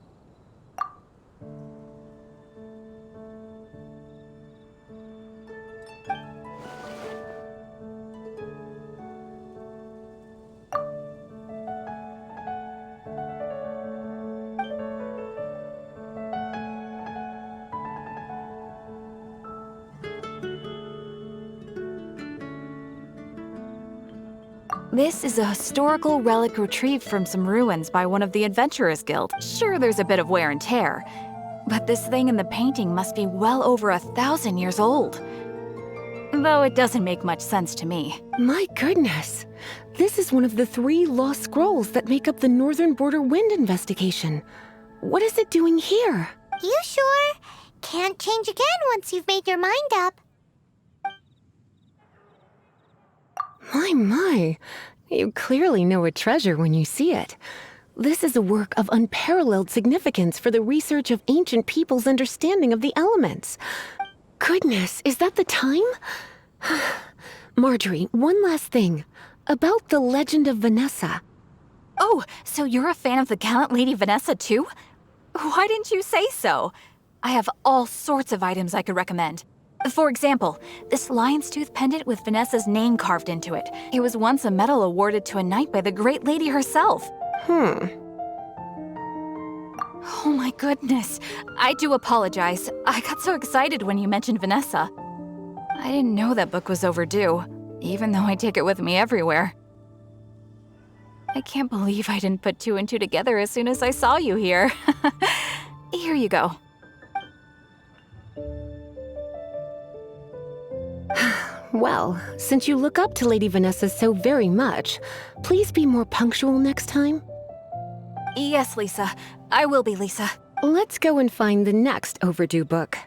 This is a historical relic retrieved from some ruins by one of the Adventurers Guild. Sure, there's a bit of wear and tear, but this thing in the painting must be well over 1,000 years old. Though it doesn't make much sense to me. My goodness! This is one of the 3 lost scrolls that make up the Northern Border Wind investigation. What is it doing here? You sure? Can't change again once you've made your mind up. My. You clearly know a treasure when you see it. This is a work of unparalleled significance for the research of ancient people's understanding of the elements. Goodness, is that the time? Marjorie, one last thing. About the legend of Vanessa. Oh, so you're a fan of the gallant Lady Vanessa too? Why didn't you say so? I have all sorts of items I could recommend. For example, this lion's tooth pendant with Vanessa's name carved into it. It was once a medal awarded to a knight by the great lady herself. Oh my goodness. I do apologize. I got so excited when you mentioned Vanessa. I didn't know that book was overdue, even though I take it with me everywhere. I can't believe I didn't put two and two together as soon as I saw you here. Here you go. Well, since you look up to Lady Vanessa so very much, please be more punctual next time. Yes, Lisa. I will be, Lisa. Let's go and find the next overdue book.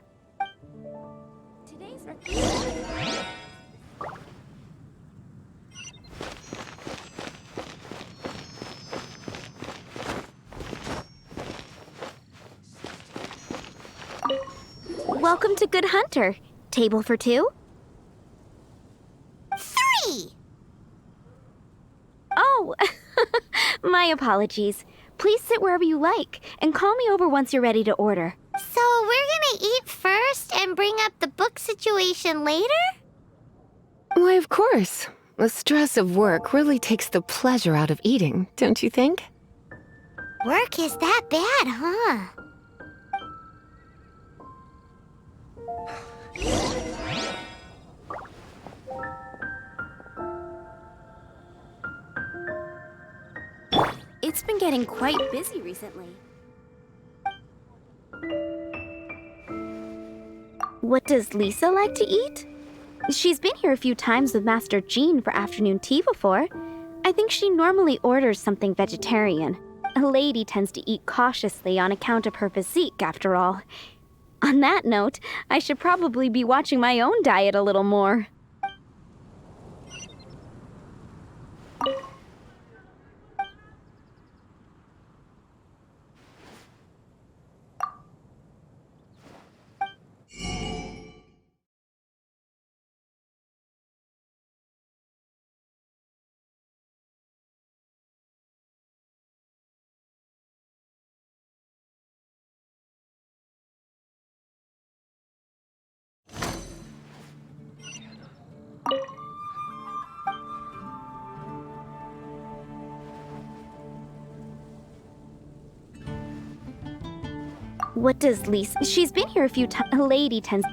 Welcome to Good Hunter. Table for two? 3! Oh, my apologies. Please sit wherever you like, and call me over once you're ready to order. So we're gonna eat first and bring up the book situation later? Why, of course. The stress of work really takes the pleasure out of eating, don't you think? Work is that bad, huh? It's been getting quite busy recently. What does Lisa like to eat? She's been here a few times with Master Jean for afternoon tea before. I think she normally orders something vegetarian. A lady tends to eat cautiously on account of her physique, after all. On that note, I should probably be watching my own diet a little more. What does Lisa... She's been here a few times. A lady tends...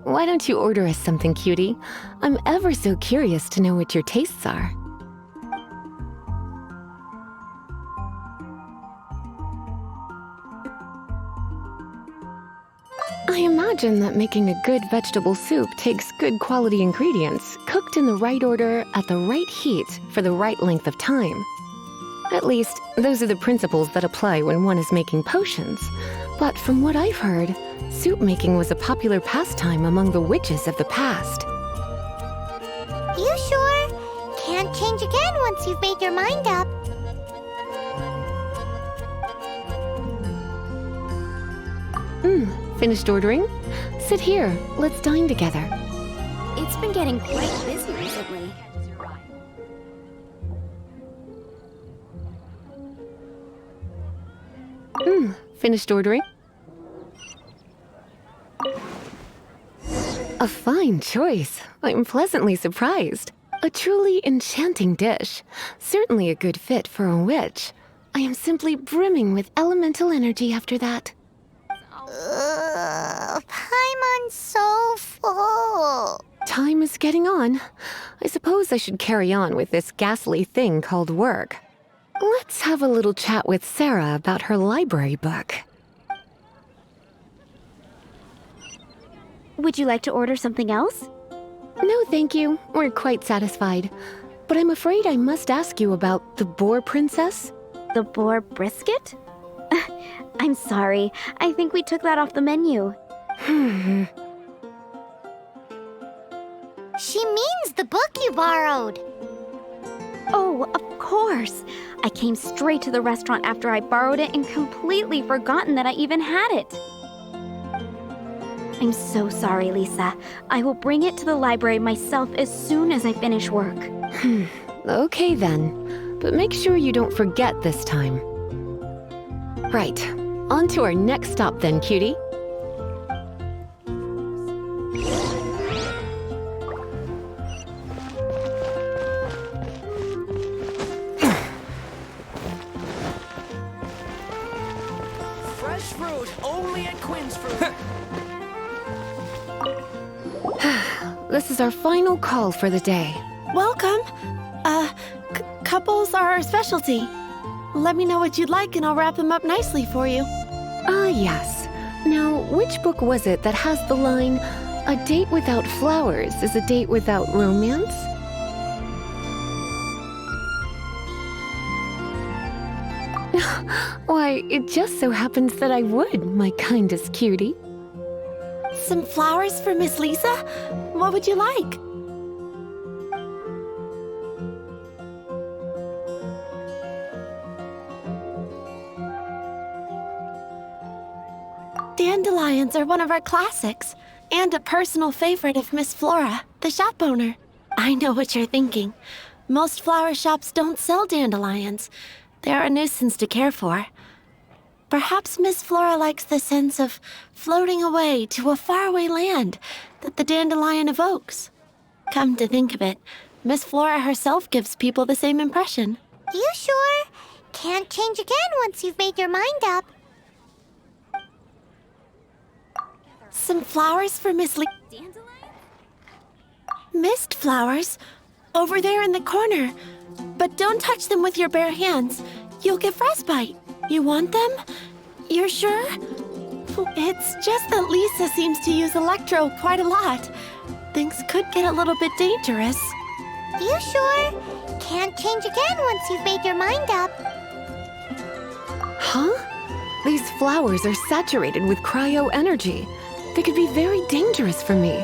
Why don't you order us something, cutie? I'm ever so curious to know what your tastes are. I imagine that making a good vegetable soup takes good quality ingredients, cooked in the right order, at the right heat, for the right length of time. At least, those are the principles that apply when one is making potions. But from what I've heard, soup making was a popular pastime among the witches of the past. You sure? Can't change again once you've made your mind up. Finished ordering? Sit here, let's dine together. It's been getting quite busy recently. Finished ordering? A fine choice. I'm pleasantly surprised. A truly enchanting dish. Certainly a good fit for a witch. I am simply brimming with elemental energy after that. Paimon's so full. Time is getting on. I suppose I should carry on with this ghastly thing called work. Let's have a little chat with Sarah about her library book. Would you like to order something else? No, thank you. We're quite satisfied. But I'm afraid I must ask you about the boar princess. The boar brisket? I'm sorry. I think we took that off the menu. She means the book you borrowed. Oh, of course. I came straight to the restaurant after I borrowed it and completely forgotten that I even had it. I'm so sorry, Lisa. I will bring it to the library myself as soon as I finish work. Okay then. But make sure you don't forget this time. Right. On to our next stop then, cutie. Fresh fruit, only at Quinn's Fruit. This is our final call for the day. Welcome. Couples are our specialty. Let me know what you'd like and I'll wrap them up nicely for you. Ah, yes. Now, which book was it that has the line, "A date without flowers is a date without romance"? Why, it just so happens that I would, my kindest cutie. Some flowers for Miss Lisa? What would you like? Dandelions are one of our classics, and a personal favorite of Miss Flora, the shop owner. I know what you're thinking. Most flower shops don't sell dandelions. They're a nuisance to care for. Perhaps Miss Flora likes the sense of floating away to a faraway land that the dandelion evokes. Come to think of it, Miss Flora herself gives people the same impression. You sure? Can't change again once you've made your mind up. Some flowers for Miss Lee. Mist flowers? Over there in the corner. But don't touch them with your bare hands. You'll get frostbite. You want them? You're sure? It's just that Lisa seems to use Electro quite a lot. Things could get a little bit dangerous. You sure? Can't change again once you've made your mind up. Huh? These flowers are saturated with cryo energy. They could be very dangerous for me.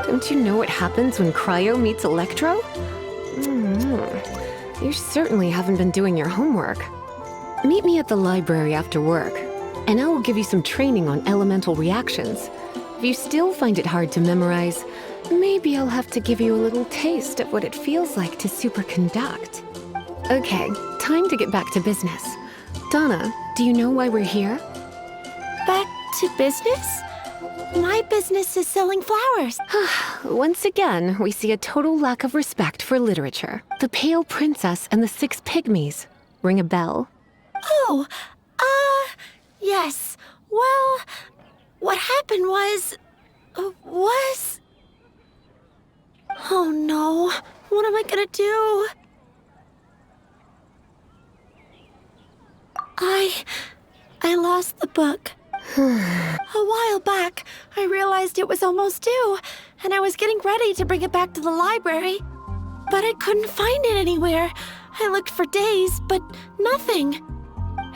Don't you know what happens when cryo meets electro? You certainly haven't been doing your homework. Meet me at the library after work, and I will give you some training on elemental reactions. If you still find it hard to memorize, maybe I'll have to give you a little taste of what it feels like to superconduct. Okay, time to get back to business. Donna, do you know why we're here? Back to business? My business is selling flowers. Once again, we see a total lack of respect for literature. The Pale Princess and the Six Pygmies. Ring a bell? Oh, yes. Well, what happened was... Oh no, what am I gonna do? I lost the book. A while back, I realized it was almost due, and I was getting ready to bring it back to the library. But I couldn't find it anywhere. I looked for days, but nothing.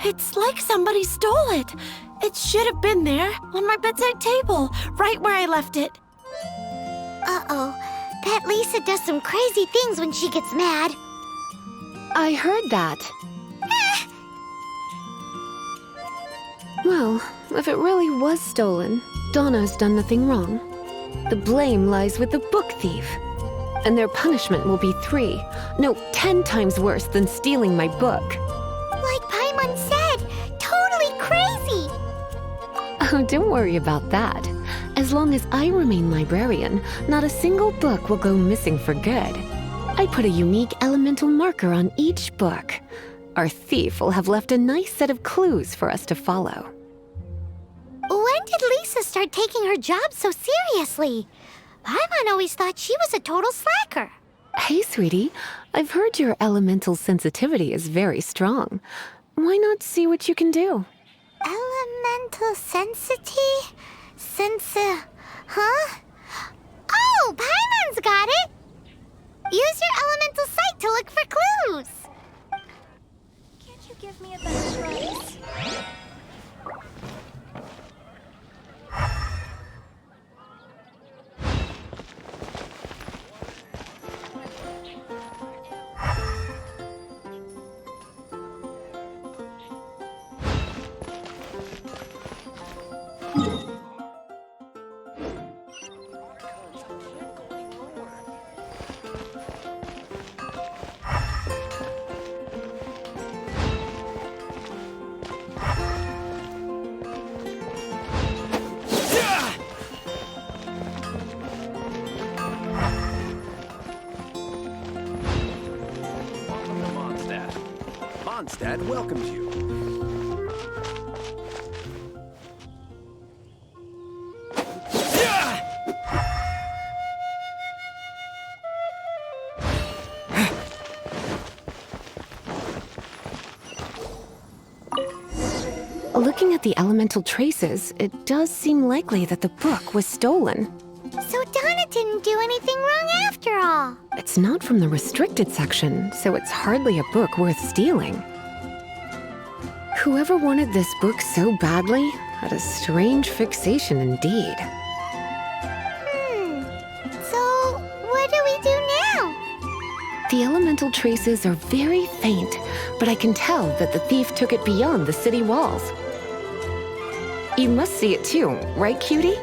It's like somebody stole it. It should have been there, on my bedside table, right where I left it. Uh-oh. Bet Lisa does some crazy things when she gets mad. I heard that. Well, if it really was stolen, Donna's done nothing wrong. The blame lies with the book thief. And their punishment will be 10 times worse than stealing my book. Like Paimon said, totally crazy. Oh, don't worry about that. As long as I remain librarian, not a single book will go missing for good. I put a unique elemental marker on each book. Our thief will have left a nice set of clues for us to follow. When did Lisa start taking her job so seriously? Paimon always thought she was a total slacker. Hey, sweetie, I've heard your elemental sensitivity is very strong. Why not see what you can do? Elemental sensity? Huh? Oh, Paimon's got it! Use your elemental sight to look for clues! Can't you give me a better price? Mondstadt welcomes you. Looking at the elemental traces, it does seem likely that the book was stolen. So Donna didn't do anything wrong after all. It's not from the restricted section, so it's hardly a book worth stealing. Whoever wanted this book so badly had a strange fixation indeed. So, what do we do now? The elemental traces are very faint, but I can tell that the thief took it beyond the city walls. You must see it too, right, cutie?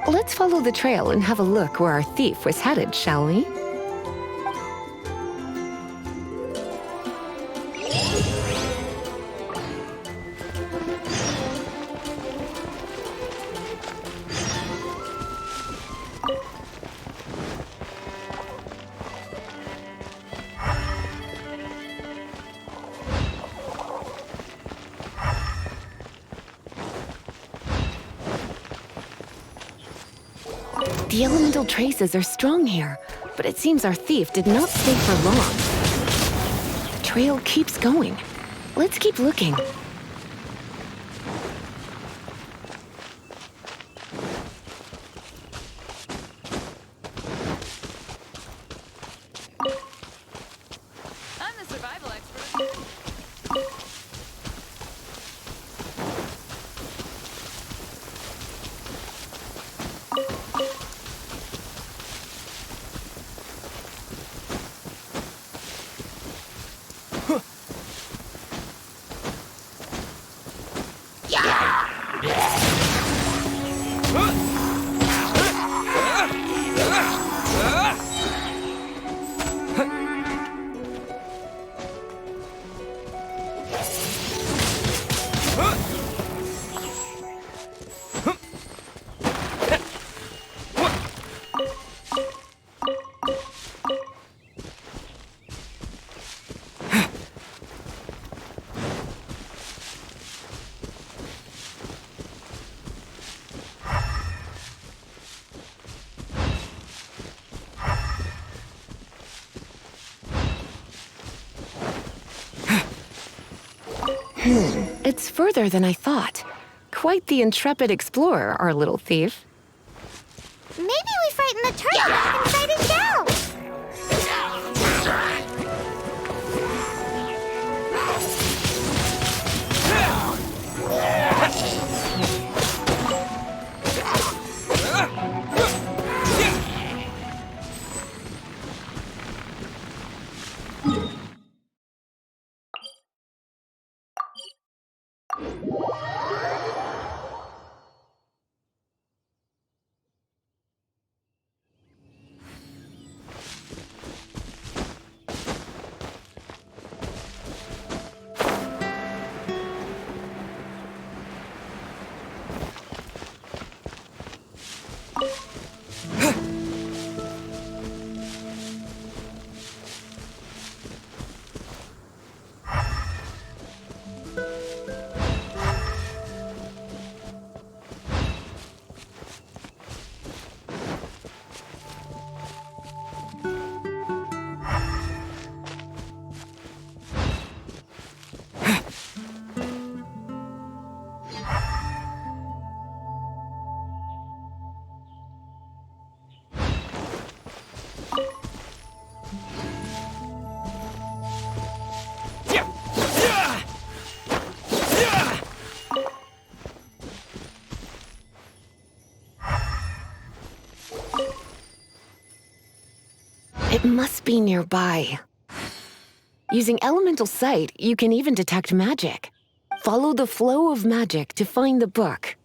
Let's follow the trail and have a look where our thief was headed, shall we? The elemental traces are strong here, but it seems our thief did not stay for long. The trail keeps going. Let's keep looking. I'm the survival expert. It's further than I thought. Quite the intrepid explorer, our little thief. Maybe we frightened the turtle back inside his shell. It must be nearby. Using elemental sight, you can even detect magic. Follow the flow of magic to find the book.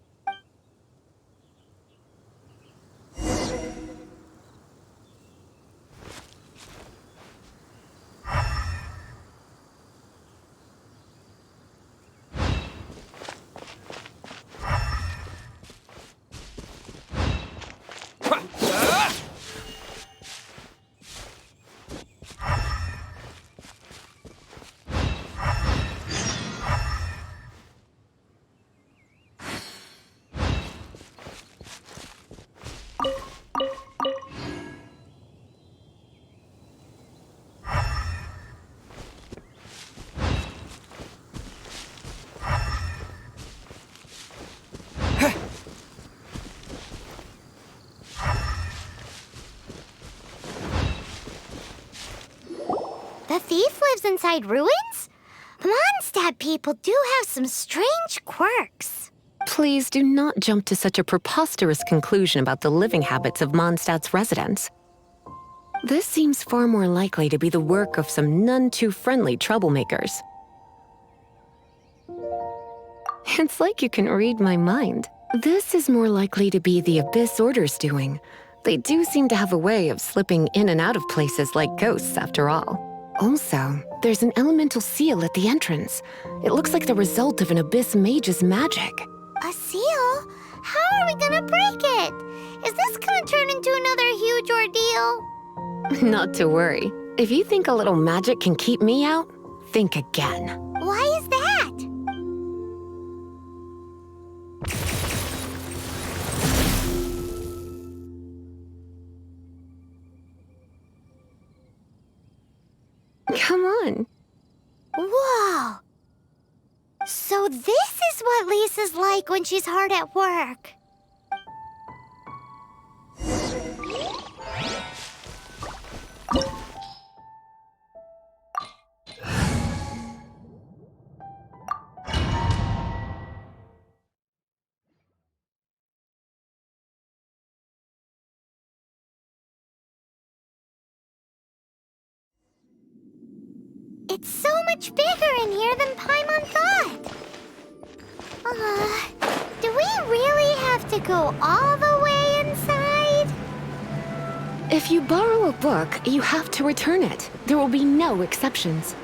The thief lives inside ruins? Mondstadt people do have some strange quirks. Please do not jump to such a preposterous conclusion about the living habits of Mondstadt's residents. This seems far more likely to be the work of some none-too-friendly troublemakers. It's like you can read my mind. This is more likely to be the Abyss Order's doing. They do seem to have a way of slipping in and out of places like ghosts, after all. Also, there's an elemental seal at the entrance. It looks like the result of an Abyss mage's magic. A seal? How are we gonna break it? Is this gonna turn into another huge ordeal? Not to worry. If you think a little magic can keep me out, think again. Why is that? Come on. Whoa! So this is what Lisa's like when she's hard at work. It's so much bigger in here than Paimon thought. Do we really have to go all the way inside? If you borrow a book, you have to return it. There will be no exceptions.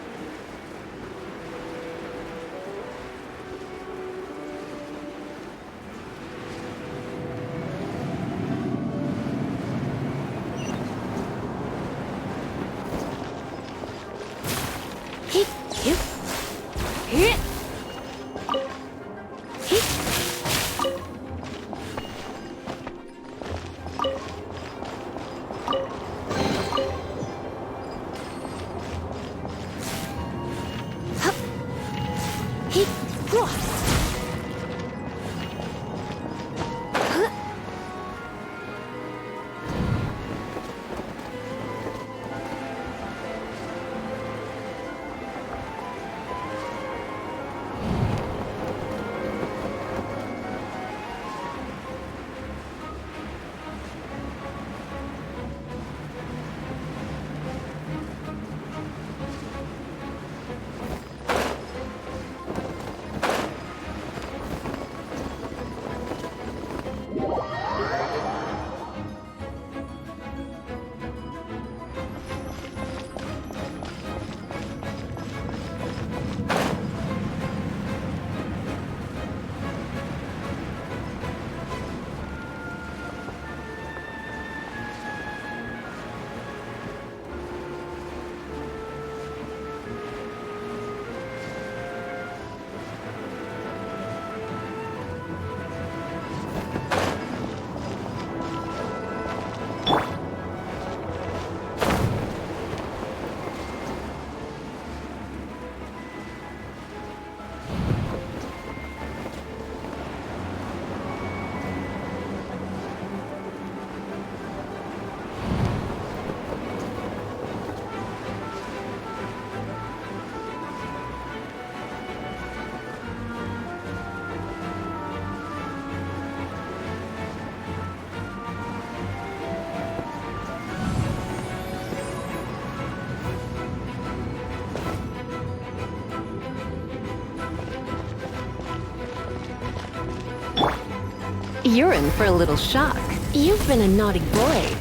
You're in for a little shock. You've been a naughty boy.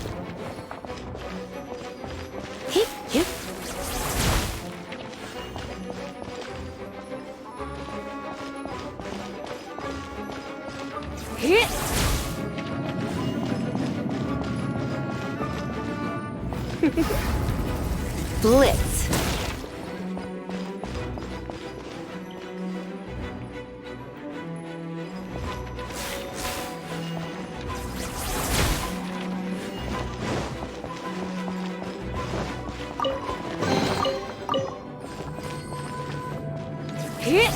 Hip, hip. Hit. Blitz. Hit.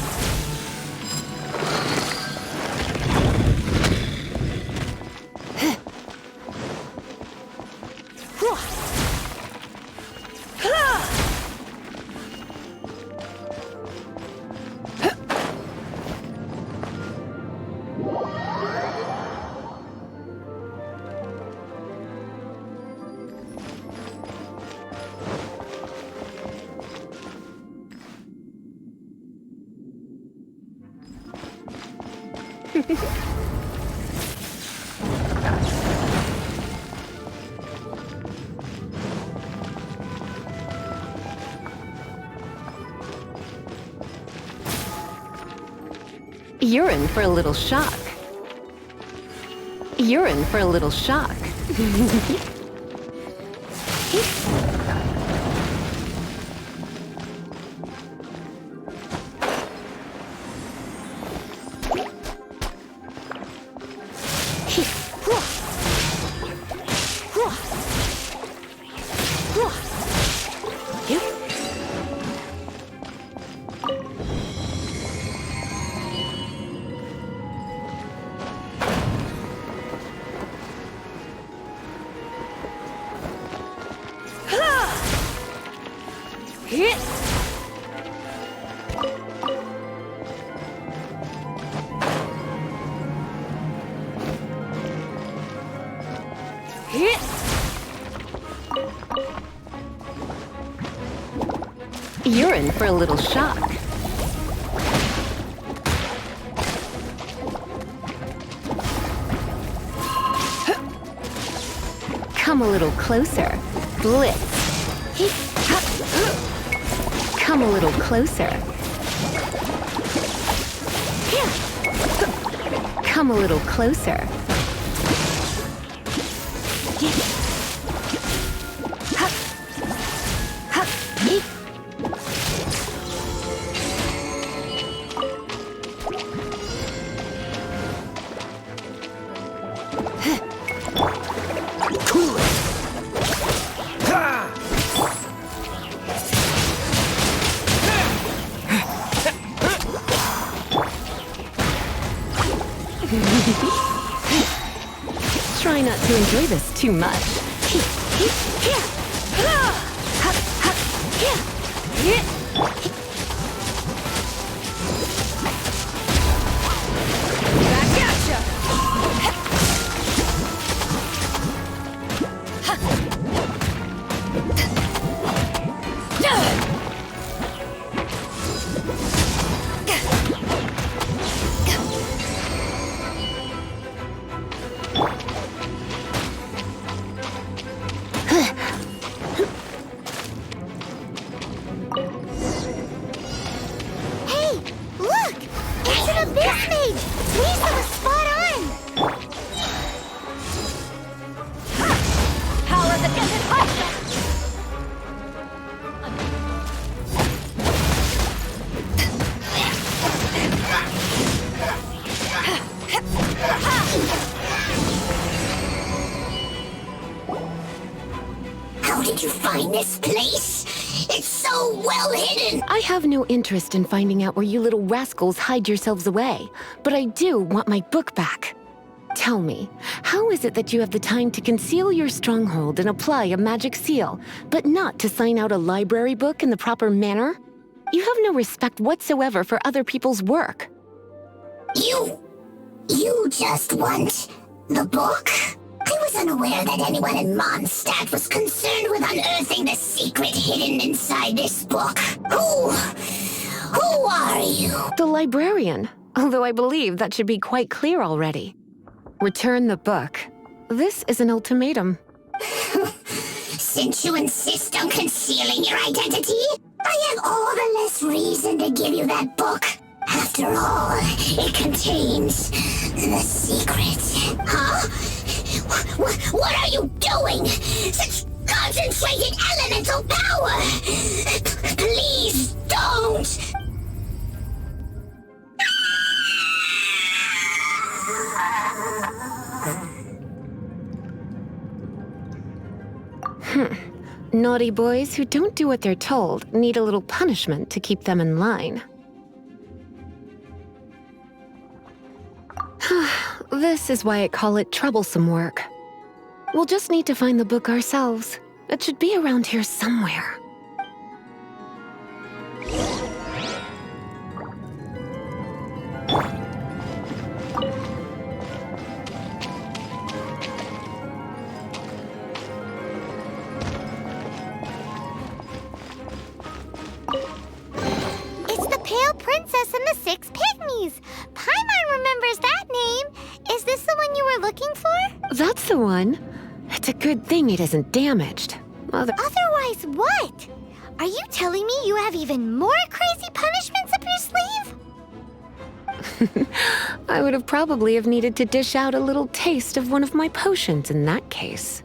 You're in for a little shock. You're in for a little shock. You're in for a little shock. Come a little closer. Blitz. Come a little closer. Come a little closer. Try not to enjoy this too much. Back at ya! How did you find this place? It's so well hidden! I have no interest in finding out where you little rascals hide yourselves away, but I do want my book back. Tell me, how is it that you have the time to conceal your stronghold and apply a magic seal, but not to sign out a library book in the proper manner? You have no respect whatsoever for other people's work. You just want the book? I was unaware that anyone in Mondstadt was concerned with unearthing the secret hidden inside this book. Who are you? The librarian, although I believe that should be quite clear already. Return the book. This is an ultimatum. Since you insist on concealing your identity, I have all the less reason to give you that book. After all, it contains the secret. Huh? What are you doing? Such concentrated elemental power! Please don't! Naughty boys who don't do what they're told need a little punishment to keep them in line. This is why I call it troublesome work. We'll just need to find the book ourselves. It should be around here somewhere. Princess and the Six Pygmies! Paimon remembers that name! Is this the one you were looking for? That's the one. It's a good thing it isn't damaged. Otherwise what? Are you telling me you have even more crazy punishments up your sleeve? I would have probably needed to dish out a little taste of one of my potions in that case.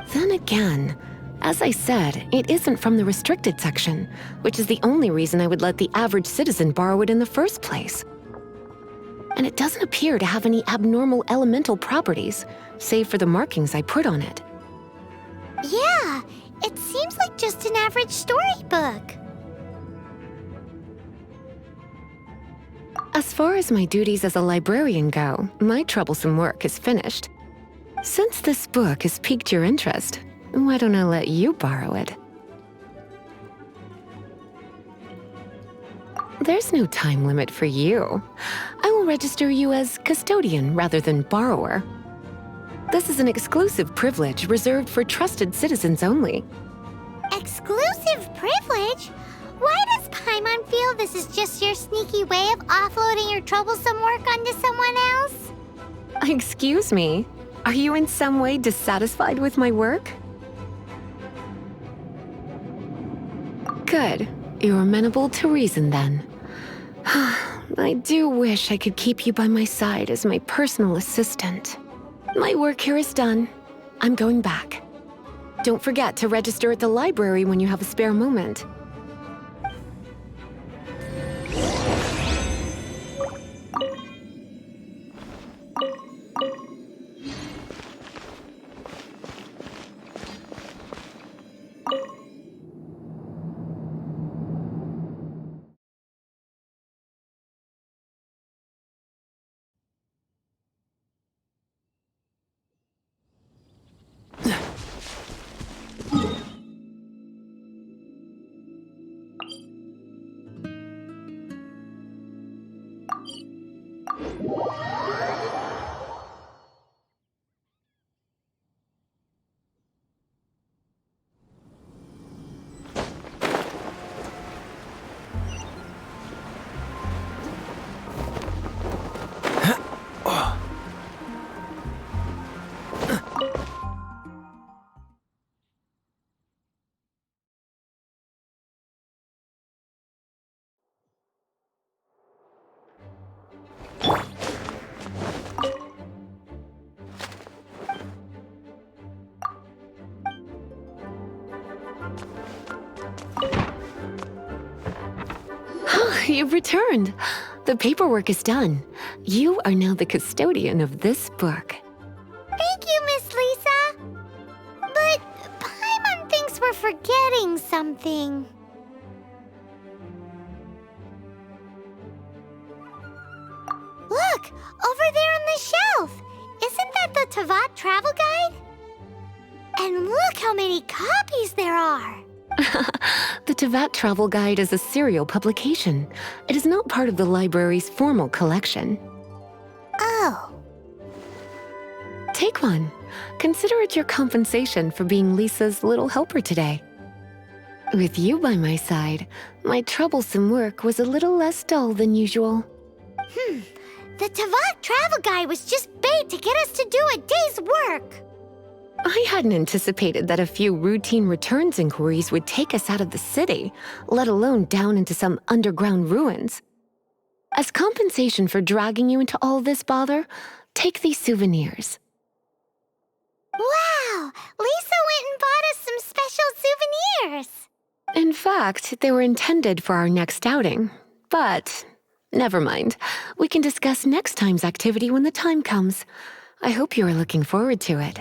Then again, as I said, it isn't from the restricted section, which is the only reason I would let the average citizen borrow it in the first place. And it doesn't appear to have any abnormal elemental properties, save for the markings I put on it. Yeah, it seems like just an average storybook. As far as my duties as a librarian go, my troublesome work is finished. Since this book has piqued your interest, why don't I let you borrow it? There's no time limit for you. I will register you as custodian rather than borrower. This is an exclusive privilege reserved for trusted citizens only. Exclusive privilege? Why does Paimon feel this is just your sneaky way of offloading your troublesome work onto someone else? Excuse me, are you in some way dissatisfied with my work? Good. You're amenable to reason, then. I do wish I could keep you by my side as my personal assistant. My work here is done. I'm going back. Don't forget to register at the library when you have a spare moment. You've returned. The paperwork is done. You are now the custodian of this book. Thank you, Miss Lisa. But Paimon thinks we're forgetting something. Look, over there on the shelf. Isn't that the Teyvat travel guide? And look how many copies there are. The Teyvat Travel Guide is a serial publication. It is not part of the library's formal collection. Oh. Take one. Consider it your compensation for being Lisa's little helper today. With you by my side, my troublesome work was a little less dull than usual. The Tavok travel guy was just bait to get us to do a day's work. I hadn't anticipated that a few routine returns inquiries would take us out of the city, let alone down into some underground ruins. As compensation for dragging you into all this bother, take these souvenirs. Wow! Lisa went and bought us some special souvenirs. In fact, they were intended for our next outing. But, never mind. We can discuss next time's activity when the time comes. I hope you are looking forward to it.